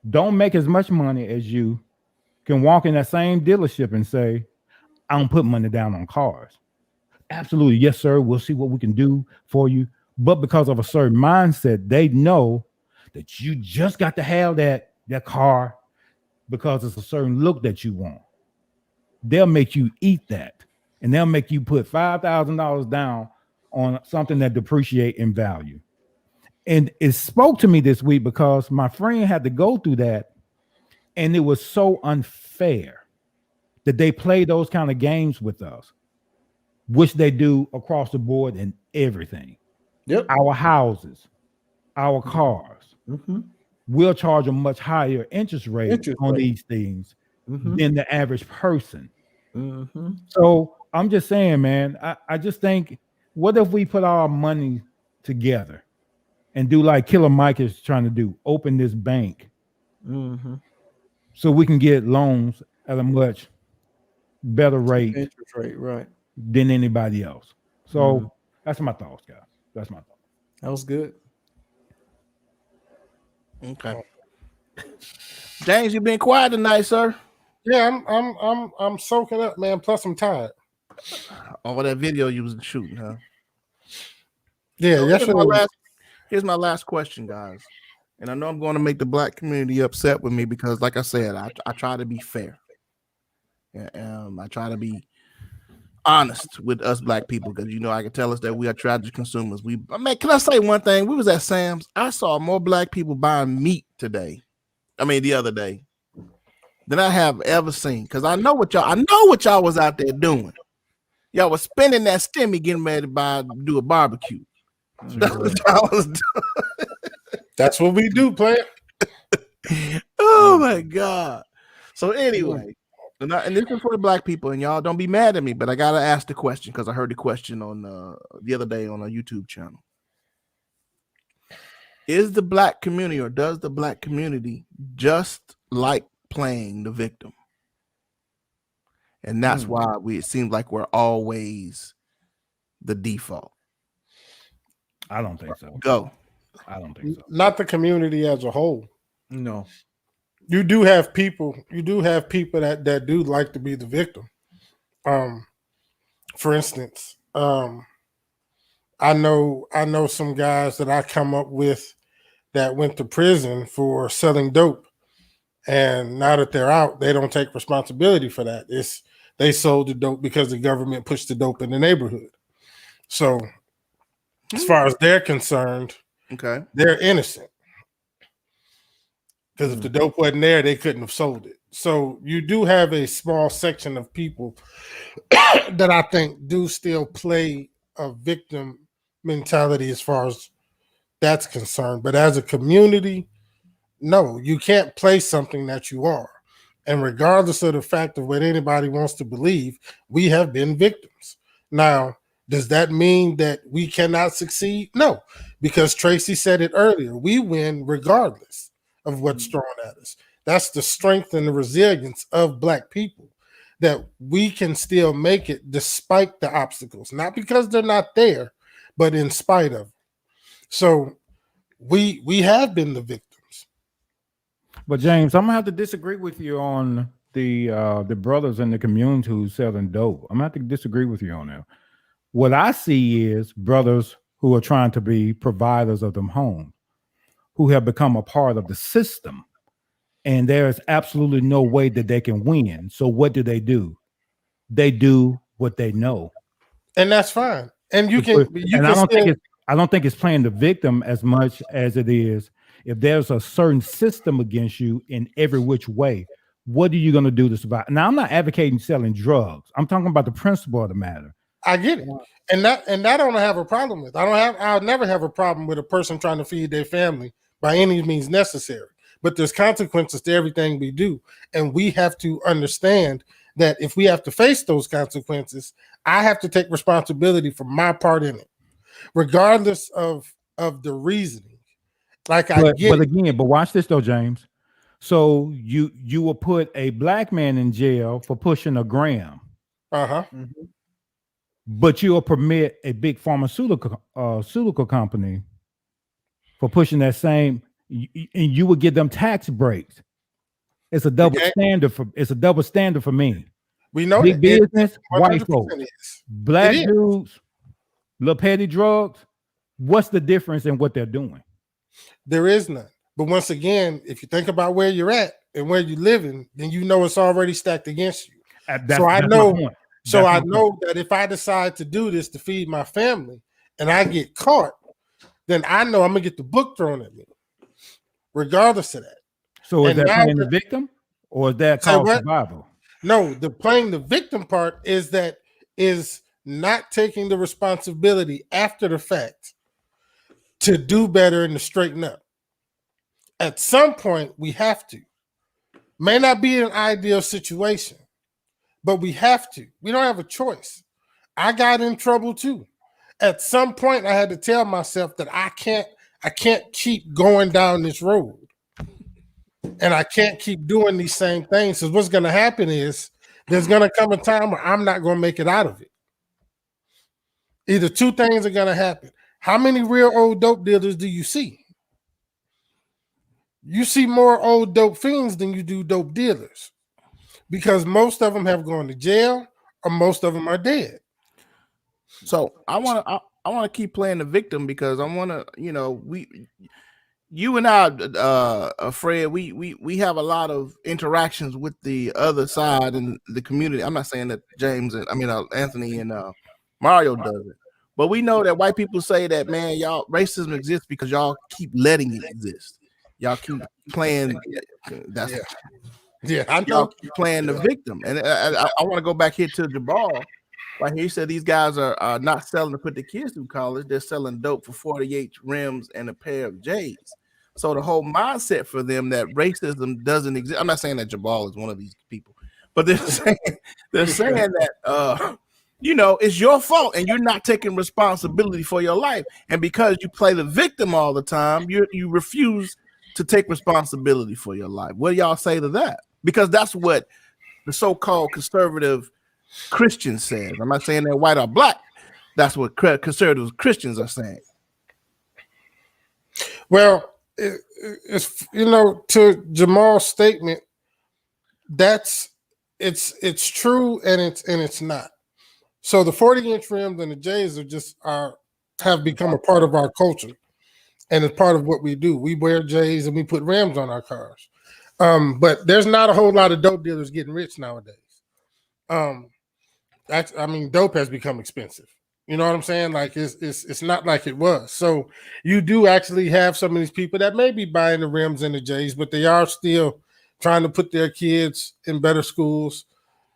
don't make as much money as you, can walk in that same dealership and say, I don't put money down on cars. Absolutely. Yes, sir. We'll see what we can do for you. But because of a certain mindset, they know that you just got to have that car because it's a certain look that you want. They'll make you eat that, and they'll make you put $5,000 down on something that depreciate in value. And it spoke to me this week because my friend had to go through that, and it was so unfair that they play those kind of games with us, which they do across the board in everything. Yep. Our houses, our cars. Mm-hmm. We'll charge a much higher interest rate on these things than the average person. Mm-hmm. So I'm just saying, man, I just think, what if we put our money together and do like Killer Mike is trying to do, open this bank so we can get loans at a much better rate, interest rate, right, than anybody else. So that's my thoughts, guys. That's my thought. That was good. Okay. James, you've been quiet tonight, sir. Yeah, I'm soaking up, man. Plus, I'm tired. All that video you was shooting, huh? Yeah, so here's my last question, guys. And I know I'm going to make the black community upset with me because, like I said, I try to be fair. I try to be honest with us black people because I can tell us that we are tragic consumers. Can I say one thing? We was at Sam's. I saw more black people buying meat the other day, than I have ever seen. Because I know what y'all was out there doing. Y'all was spending that stimmy getting ready to do a barbecue. That's what y'all was doing. That's what we do, player. Oh my God. So anyway. And this is for the black people, and y'all don't be mad at me, but I gotta ask the question because I heard the question on the other day on a YouTube channel. Is the black community, or does the black community just like playing the victim? And that's why it seems like we're always the default. I don't think so. Go. I don't think so. Not the community as a whole. No. You do have people that do like to be the victim. For instance, I know some guys that I come up with that went to prison for selling dope, and now that they're out, they don't take responsibility for that. They sold the dope because the government pushed the dope in the neighborhood. So as far as they're concerned, they're innocent. Because if the dope wasn't there, they couldn't have sold it. So you do have a small section of people that I think do still play a victim mentality as far as that's concerned. But as a community, no, you can't play something that you are. And regardless of the fact of what anybody wants to believe, we have been victims. Now, does that mean that we cannot succeed? No, because Tracy said it earlier. We win regardless of what's thrown at us. That's the strength and the resilience of black people, that we can still make it despite the obstacles, not because they're not there, but in spite of them. So we have been the victims. But James, I'm gonna have to disagree with you on the brothers in the community who's selling dope. I'm gonna have to disagree with you on that. What I see is brothers who are trying to be providers of them homes, who have become a part of the system, and there is absolutely no way that they can win. So what do? They do what they know, and that's fine. And you can, I don't think it's playing the victim as much as it is if there's a certain system against you in every which way. What are you going to do to survive? Now, I'm not advocating selling drugs. I'm talking about the principle of the matter. I get it, and that I don't have a problem with. I'll never have a problem with a person trying to feed their family by any means necessary. But there's consequences to everything we do, and we have to understand that if we have to face those consequences, I have to take responsibility for my part in it, regardless of the reasoning. But watch this though, James. So you will put a black man in jail for pushing a gram. But you'll permit a big pharmaceutical company for pushing that same, and you would give them tax breaks. It's a double standard for me. We know big business, white folks, black dudes, little petty drugs. What's the difference in what they're doing? There is none. But once again, if you think about where you're at and where you're living, then you know it's already stacked against you. I know that if I decide to do this to feed my family and I get caught, then I know I'm gonna get the book thrown at me, regardless of that. So is that playing the victim, or is that called survival? No, the playing the victim part is not taking the responsibility after the fact to do better and to straighten up. At some point, we have to. May not be an ideal situation, but we have to. We don't have a choice. I got in trouble too. At some point, I had to tell myself that I can't keep going down this road. And I can't keep doing these same things. Because what's going to happen is there's going to come a time where I'm not going to make it out of it. Either two things are going to happen. How many real old dope dealers do you see? You see more old dope fiends than you do dope dealers, because most of them have gone to jail or most of them are dead. So I want to keep playing the victim, because I want to, you and I, Fred, we have a lot of interactions with the other side and the community. I'm not saying that Anthony and Mario does it, but we know that white people say that, man, y'all racism exists because y'all keep letting it exist. Y'all keep playing. I know. Y'all keep playing the victim, and I want to go back here to Jabal. Right here, he said these guys are not selling to put the kids through college. They're selling dope for 48 rims and a pair of J's. So the whole mindset for them that racism doesn't exist. I'm not saying that Jabal is one of these people, but they're saying that it's your fault and you're not taking responsibility for your life. And because you play the victim all the time, you refuse to take responsibility for your life. What do y'all say to that? Because that's what the so-called conservative Christian says. I'm not saying they're white or black. That's what conservative Christians are saying. Well, it's to Jamal's statement, it's true and it's not. So the 40-inch rims and the J's have become a part of our culture, and it's part of what we do. We wear J's and we put rims on our cars. But there's not a whole lot of dope dealers getting rich nowadays. Dope has become expensive. You know what I'm saying? Like it's not like it was. So you do actually have some of these people that may be buying the rims and the J's, but they are still trying to put their kids in better schools,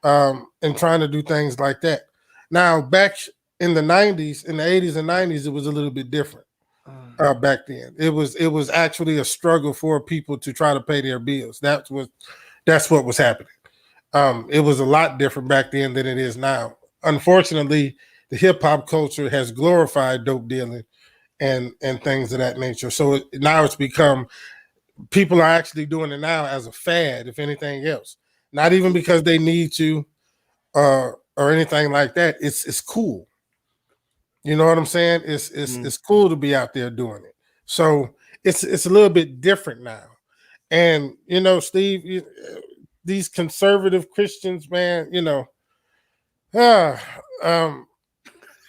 and trying to do things like that. Now, back in the 90s, in the 80s and 90s, it was a little bit different. Back then, it was actually a struggle for people to try to pay their bills. That's what was happening. It was a lot different back then than it is now. Unfortunately, the hip hop culture has glorified dope dealing and things of that nature. So now it's become, people are actually doing it now as a fad, if anything else. Not even because they need to, or anything like that. It's cool. You know what I'm saying? It's cool to be out there doing it. So it's a little bit different now. And Steve, these conservative Christians, man,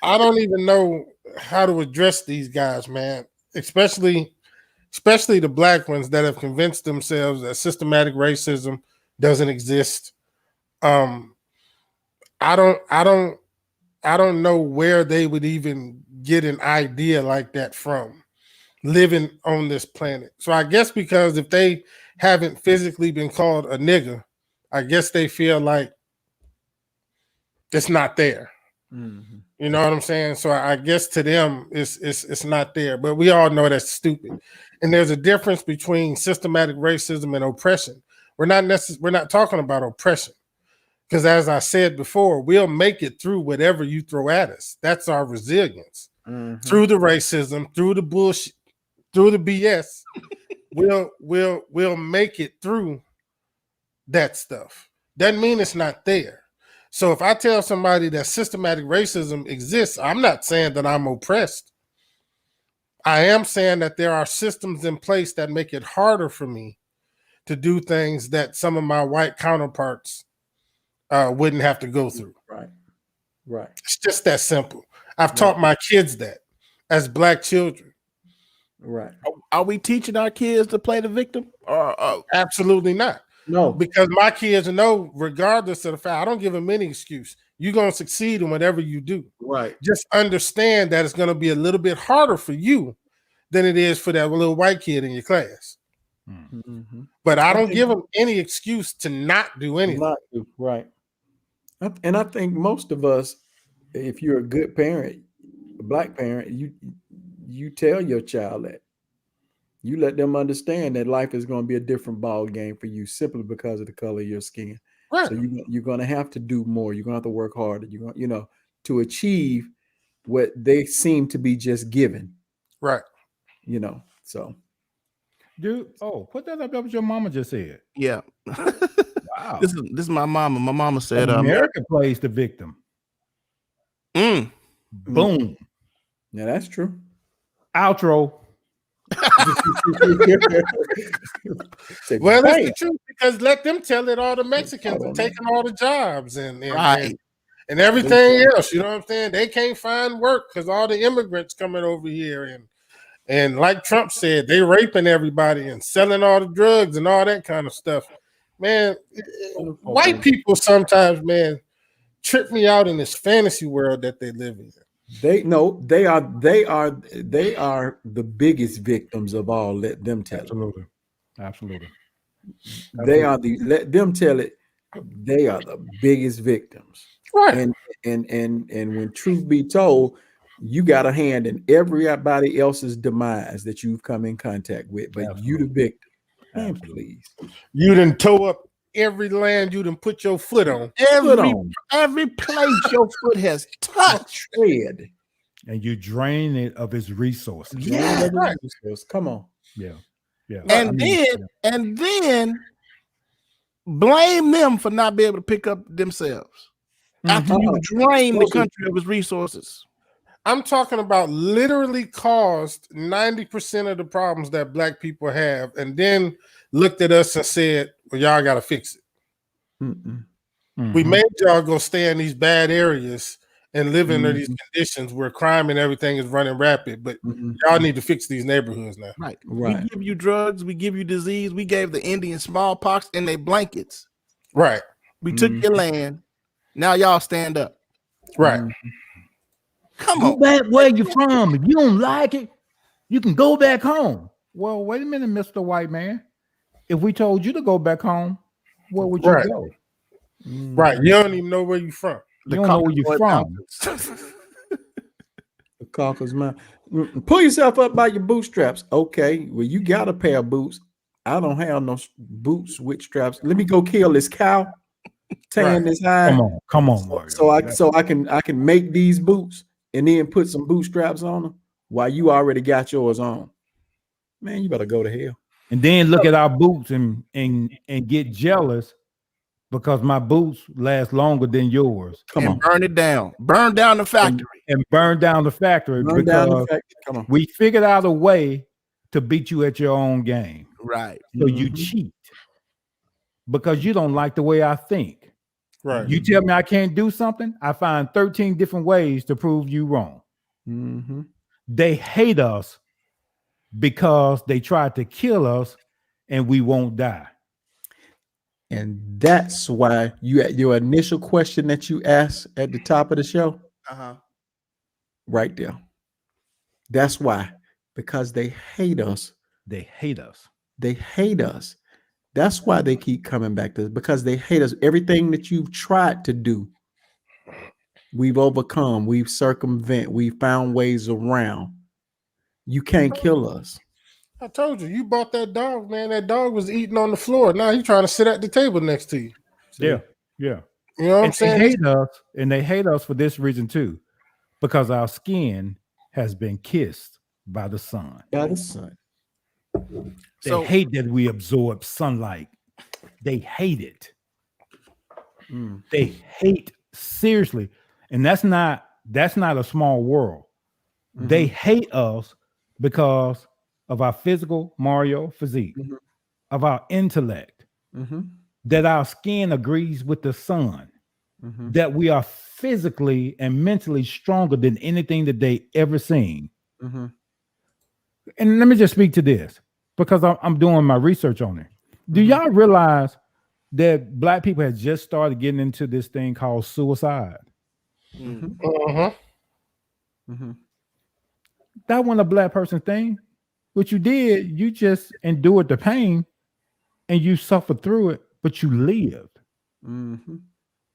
I don't even know how to address these guys, man. Especially the black ones that have convinced themselves that systematic racism doesn't exist. I don't know where they would even get an idea like that from, living on this planet. So I guess because if they haven't physically been called a nigger, I guess they feel like it's not there. Mm-hmm. You know what I'm saying? So I guess to them it's not there. But we all know that's stupid. And there's a difference between systematic racism and oppression. We're not talking about oppression. Because as I said before, we'll make it through whatever you throw at us. That's our resilience. Mm-hmm. Through the racism, through the bullshit, through the BS, we'll make it through that stuff. Doesn't mean it's not there. So if I tell somebody that systematic racism exists, I'm not saying that I'm oppressed. I am saying that there are systems in place that make it harder for me to do things that some of my white counterparts wouldn't have to go through. Right. It's just that simple. I've taught my kids that as black children. Right. Are we teaching our kids to play the victim? Absolutely not. No, because my kids know, regardless of the fact, I don't give them any excuse. You're going to succeed in whatever you do. Right. Just understand that it's going to be a little bit harder for you than it is for that little white kid in your class. Mm-hmm. But I don't give them any excuse to not do anything. Right. And I think most of us, if you're a good parent, a black parent, you tell your child that. You let them understand that life is going to be a different ball game for you simply because of the color of your skin. Right. So you're going to have to do more. You're going to have to work harder. You're going, to achieve what they seem to be just given. Right. So. Dude, put that up. That was your mama just said. Yeah. Wow. This is my mama. My mama said America plays the victim. Boom. Yeah, that's true. Outro. Well, that's the truth, because let them tell it. All the Mexicans are taking all the jobs and everything else. You know what I'm saying? They can't find work because all the immigrants coming over here and like Trump said, they raping everybody and selling all the drugs and all that kind of stuff. Man, white people sometimes, man, trip me out in this fantasy world that they live in. They are the biggest victims of all. Let them tell it. Absolutely. Let them tell it. They are the biggest victims. Right. And when truth be told, you got a hand in everybody else's demise that you've come in contact with, but you the victim. Man, please. You done tow up every land you done put your foot on. Every place your foot has touched. And you drain it of its resources. Yeah, right. Come on. Yeah. And then blame them for not being able to pick up themselves after you drain the country of its resources. I'm talking about literally caused 90% of the problems that black people have, and then looked at us and said, well, y'all got to fix it. Mm-hmm. We made y'all go stay in these bad areas and live under these conditions where crime and everything is running rapid, but y'all need to fix these neighborhoods now. Right. We give you drugs, we give you disease, we gave the Indians smallpox and their blankets. Right. We took your land. Now y'all stand up. Right. Come on. Go back where you from. If you don't like it, you can go back home. Well, wait a minute, Mr. White Man. If we told you to go back home, where would you go? Right. You don't even know where you're from. You don't know where you're from. The Caucasus Mountains. Pull yourself up by your bootstraps. Okay. Well, you got a pair of boots. I don't have no boots with straps. Let me go kill this cow. Tan this high. Come on, Mario. So I can make these boots and then put some bootstraps on them while you already got yours on. Man, you better go to hell. And then look at our boots and get jealous because my boots last longer than yours. Come on, burn it down. Burn down the factory. And burn down the factory because Come on. We figured out a way to beat you at your own game. Right. So you cheat because you don't like the way I think. Right. You tell me I can't do something, I find 13 different ways to prove you wrong. Mm-hmm. They hate us because they tried to kill us and we won't die. And that's why your initial question that you asked at the top of the show, right there. That's why, because they hate us. They hate us. They hate us. That's why they keep coming back to us, because they hate us. Everything that you've tried to do, we've overcome, we've circumvent, we've found ways around. You can't kill us. I told you, you bought that dog, man. That dog was eating on the floor. Now he's trying to sit at the table next to you. Yeah. You know what I'm saying? They hate us, and they hate us for this reason too, because our skin has been kissed by the sun. By the sun. They hate that we absorb sunlight. They hate it. They hate seriously, and that's not a small world. They hate us because of our physical Mario physique, of our intellect, that our skin agrees with the sun, that we are physically and mentally stronger than anything that they ever seen. And let me just speak to this, because I'm doing my research on it. Do y'all realize that Black people have just started getting into this thing called suicide? That wasn't a Black person thing. What you did, you just endured the pain and you suffered through it, but you lived.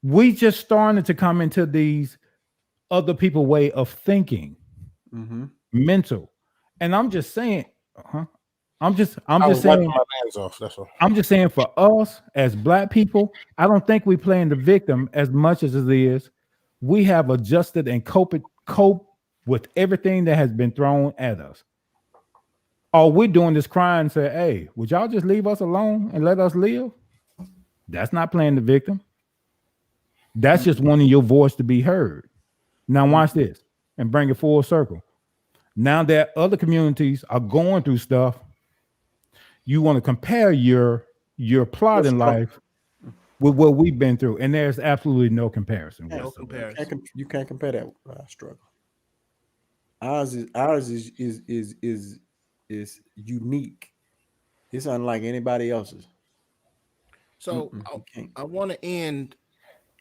We just started to come into these other people way of thinking, mental. And I'm just saying, I'm just saying, my hands off. That's all. I'm just saying, for us as Black people, I don't think we playing the victim as much as it is. We have adjusted and cope with everything that has been thrown at us. All we're doing is crying and say, hey, would y'all just leave us alone and let us live? That's not playing the victim. That's just wanting your voice to be heard. Now watch this and bring it full circle. Now that other communities are going through stuff, you want to compare your plot in life with what we've been through, and there's absolutely no comparison. No comparison. You can't compare that struggle. Ours is unique. It's unlike anybody else's. So I want to end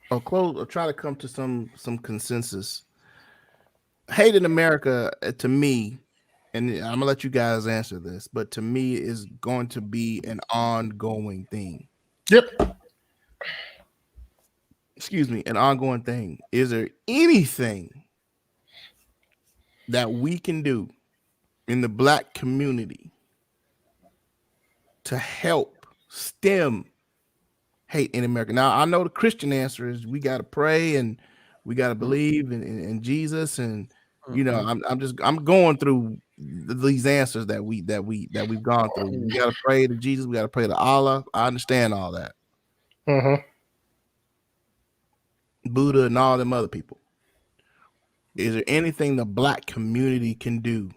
or close or try to come to some consensus. Hate in America, to me, and I'm gonna let you guys answer this, but to me is going to be an ongoing thing. Yep. Excuse me, an ongoing thing. Is there anything that we can do in the Black community to help stem hate in America? Now, I know the Christian answer is we got to pray and we got to believe in Jesus, and you know, I'm going through these answers that we've gone through. We got to pray to Jesus. We got to pray to Allah. I understand all that. Buddha and all them other people. Is there anything the Black community can do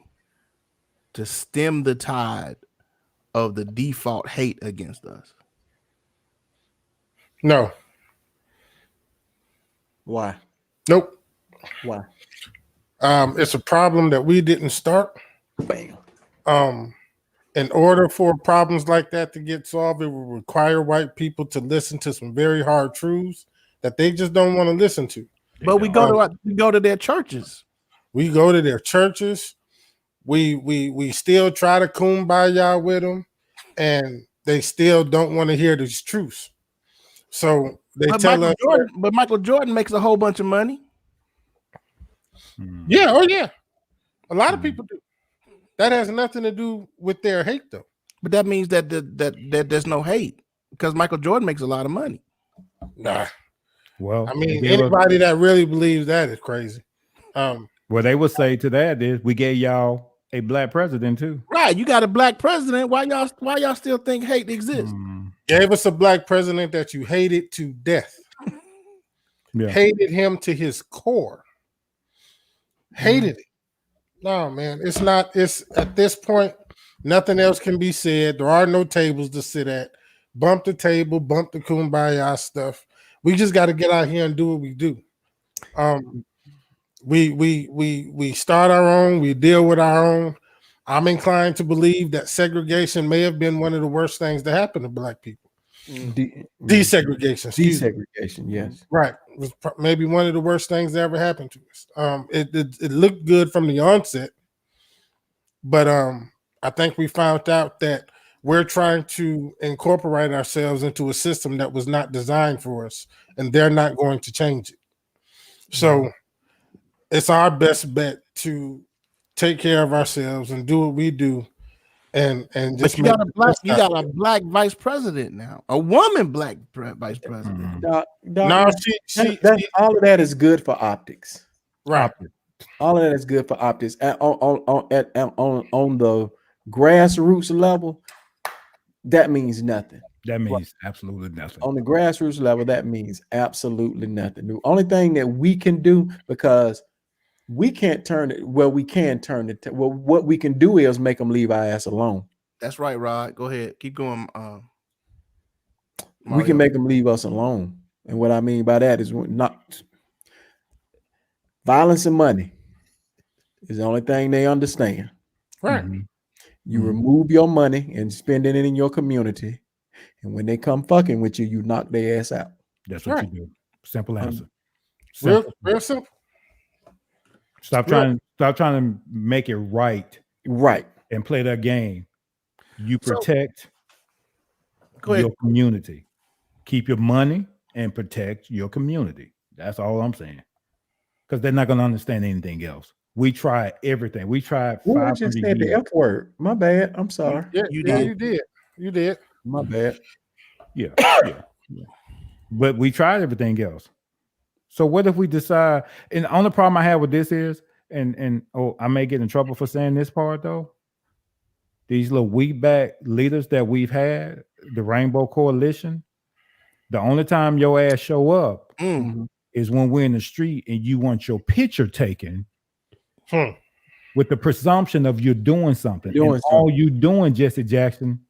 to stem the tide of the default hate against us? No. Why? Nope. Why? It's a problem that we didn't start. Bam. In order for problems like that to get solved, it will require white people to listen to some very hard truths that they just don't want to listen to. But we go to their churches. We go to their churches. We still try to kumbaya with them, and they still don't want to hear these truths. So they tell us. But Michael Jordan makes a whole bunch of money. Yeah, oh yeah. A lot of people do. That has nothing to do with their hate, though. But that means that there's no hate because Michael Jordan makes a lot of money. Nah. Well, I mean, anybody that really believes that is crazy. What they would say to that is, we gave y'all a Black president too. Right, you got a Black president. Why y'all still think hate exists? Gave us a Black president that you hated to death. Yeah. Hated him to his core. Hated it. No, man, it's not. It's at this point, nothing else can be said. There are no tables to sit at. Bump the table, bump the kumbaya stuff. We just got to get out here and do what we do. We start our own. We deal with our own. I'm inclined to believe that segregation may have been one of the worst things that happened to Black people. Desegregation. Desegregation, yes. Right. It was maybe one of the worst things that ever happened to us. It looked good from the onset, but I think we found out that we're trying to incorporate ourselves into a system that was not designed for us, and they're not going to change it. So it's our best bet to take care of ourselves and do what we do, and just. But you got a black vice president now, a woman black vice president. No, all of that is good for optics, right? All of that is good for optics. On the grassroots level, that means nothing. That means absolutely nothing. On the grassroots level, that means absolutely nothing. The only thing that we can do, because we can't turn it, well, we can turn it. Well, what we can do is make them leave our ass alone. That's right, Rod. Go ahead. Keep going. We can make them leave us alone. And what I mean by that is not violence and money is the only thing they understand. Right. You remove your money and spend it in your community. And when they come fucking with you, you knock their ass out. That's what you do. Simple answer. Real simple. Stop trying to make it right. Right. And play that game. You protect your community. Keep your money and protect your community. That's all I'm saying. Because they're not going to understand anything else. We try everything. We tried 500 I just said the F word. My bad. I'm sorry. Yeah, you did. My bad. Yeah. But we tried everything else. So what if we decide? And the only problem I have with this is, and I may get in trouble for saying this part though. These little weak back leaders that we've had, the Rainbow Coalition, the only time your ass show up is when we're in the street and you want your picture taken with the presumption of you're doing something. All you doing, Jesse Jackson,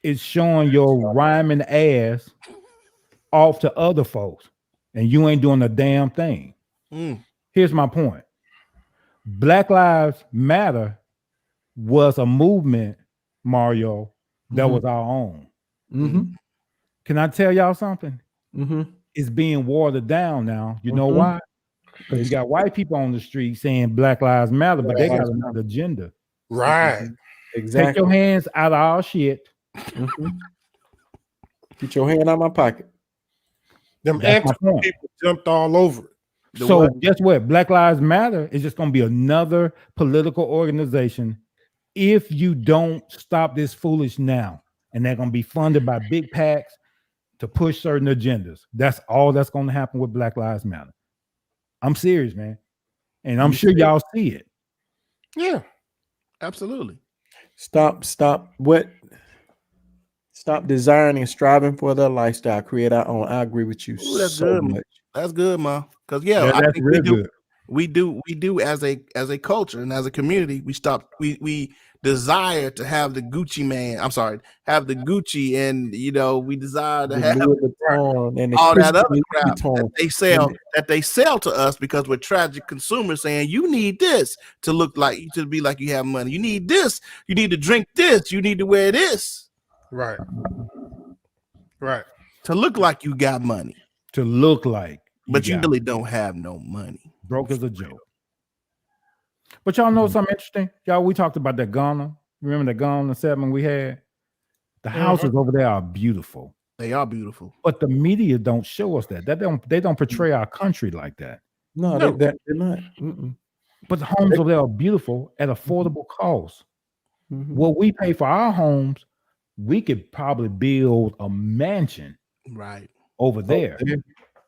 is showing your rhyming ass off to other folks, and you ain't doing a damn thing. Here's my point. Black Lives Matter was a movement, Mario, that was our own. Can I tell y'all something? It's being watered down now. You know why? Because you got white people on the street saying Black Lives Matter, but they got another agenda. Right. Exactly. Take your hands out of our shit. Get your hand out of my pocket. Them people jumped all over it. So guess what? Black Lives Matter is just going to be another political organization if you don't stop this foolish now. And they're going to be funded by big PACs to push certain agendas. That's all that's going to happen with Black Lives Matter. I'm serious, man. And I'm sure y'all see it. Yeah, absolutely. Stop desiring and striving for their lifestyle. Create our own. I agree with you. That's so good. Much. That's good, Ma. Because I think we do as a culture and as a community, we desire to have the Gucci man. I'm sorry, have the Gucci, and we desire to have all that other crap that they sell to us because we're tragic consumers saying you need this to look like to be like you have money. You need this. You need to drink this. You need to wear this. Right. To look like you got money. To look like. But you really don't have no money. Broke as a joke. But y'all know something interesting? Y'all, we talked about that Ghana. Remember the Ghana 7 we had? The houses over there are beautiful. They are beautiful. But the media don't show us that. They don't portray our country like that. No. They're not. But the homes over there are beautiful at affordable cost. What we pay for our homes, we could probably build a mansion over there.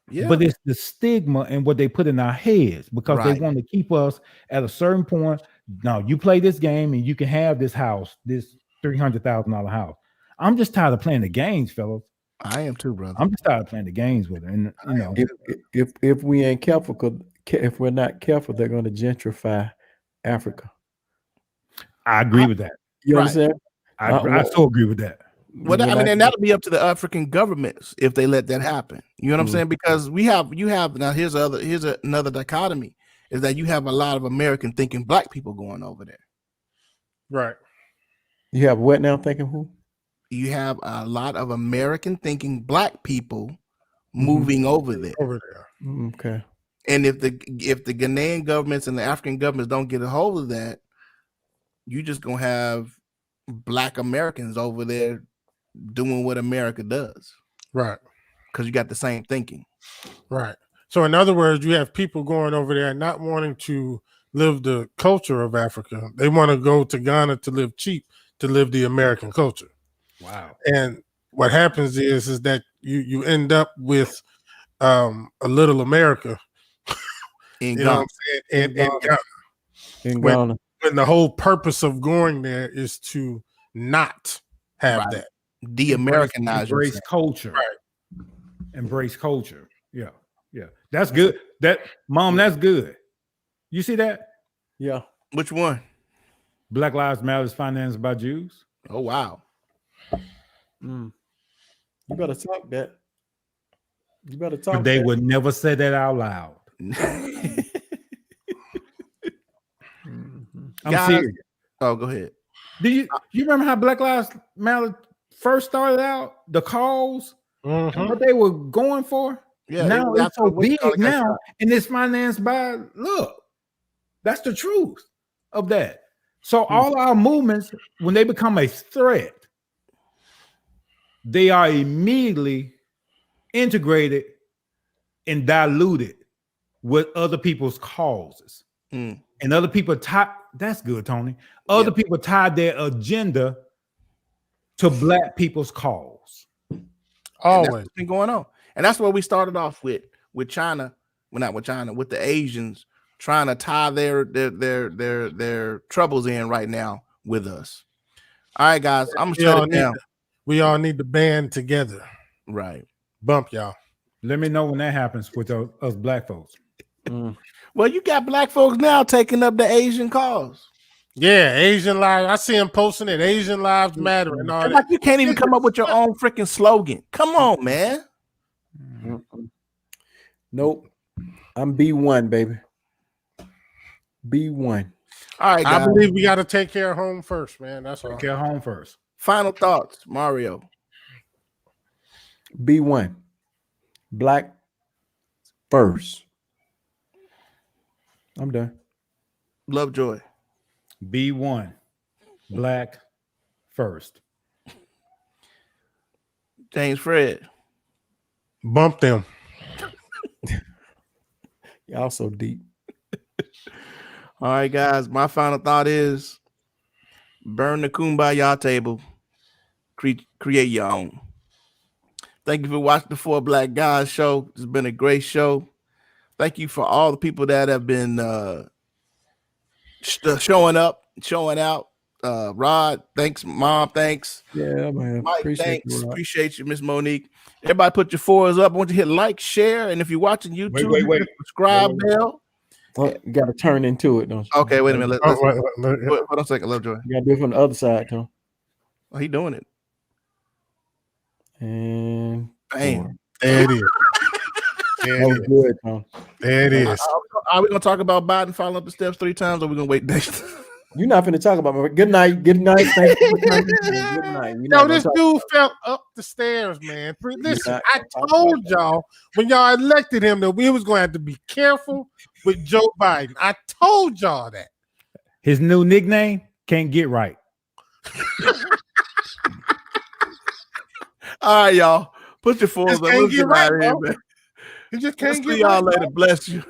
Yeah. But it's the stigma and what they put in our heads because they want to keep us at a certain point. Now you play this game and you can have this house, this $300,000 house. I'm just tired of playing the games, fellas. I am too, brother. I'm just tired of playing the games with it. And if we ain't careful, if we're not careful, they're going to gentrify Africa. I agree with that. You understand? I so agree with that. Well, I mean, and that'll be up to the African governments if they let that happen. You know what I'm saying? Because you have now. Here's another dichotomy is that you have a lot of American thinking black people going over there. Right. You have what now? Thinking who? You have a lot of American thinking black people moving over there. Okay. And if the Ghanaian governments and the African governments don't get a hold of that, you just gonna have black Americans over there doing what America does. Right. Because you got the same thinking. Right. So in other words, you have people going over there not wanting to live the culture of Africa. They want to go to Ghana to live cheap, to live the American culture. Wow. And what happens is that you end up with a little America. In you Ghana. know what I'm saying? In Ghana. When the whole purpose of going there is to not have that. De-Americanize. Embrace culture. Right. Embrace culture. Yeah. Yeah. That's good. Mom, that's good. You see that? Yeah. Which one? Black Lives Matter is financed by Jews. Oh, wow. You better talk that. You better talk. But they would never say that out loud. I'm Guys, serious. Oh, go ahead. Do you remember how Black Lives Matter first started out? The cause, what they were going for. Yeah, now it's so big now, and it's financed by. Look, that's the truth of that. So all our movements, when they become a threat, they are immediately integrated and diluted with other people's causes. And other people that's good, Tony. Other people tied their agenda to black people's cause. Always. That's what's been going on. And that's what we started off with China. Well, not with China, with the Asians trying to tie their troubles in right now with us. All right, guys, I'm gonna shut it down. We all need to band together. Right. Bump y'all. Let me know when that happens with us black folks. Well, you got black folks now taking up the Asian cause. Yeah, Asian lives. I see them posting it. Asian lives matter and all that. Like you can't even come up with your own freaking slogan. Come on, man. Nope. I'm B1, baby. B1. All right, guys. I believe we got to take care of home first, man. That's all. Take care of home first. Final thoughts, Mario. B1. Black first. I'm done. Lovejoy. B1. Black first. James Fred. Bump them. Y'all so deep. All right, guys. My final thought is burn the kumbaya table. Create your own. Thank you for watching the Four Black Guys show. It's been a great show. Thank you for all the people that have been showing up, showing out. Rod, thanks. Mom, thanks. Yeah, man. Mike, thanks. Appreciate you, Miss Monique. Everybody put your fours up. I want you to hit like, share, and if you're watching YouTube, wait. subscribe bell. You got to turn into it, don't you? Okay, wait a minute. Hold on a second, Lovejoy. You got to do it from the other side, Tom. Oh, he doing it. And bam. There it is. That was good, Tom. There it is. Are we going to talk about Biden following up the steps 3 times, or are we going to wait next? You're not going to talk about me. Good night. Good night. Thank you for coming. Good night. No, this dude fell up the stairs, man. Listen, I told y'all when y'all elected him that we was going to have to be careful with Joe Biden. I told y'all that. His new nickname, Can't Get Right. All right, y'all. Put your fours up. Can't get right, bro. He just can't get y'all right, later. Bless you.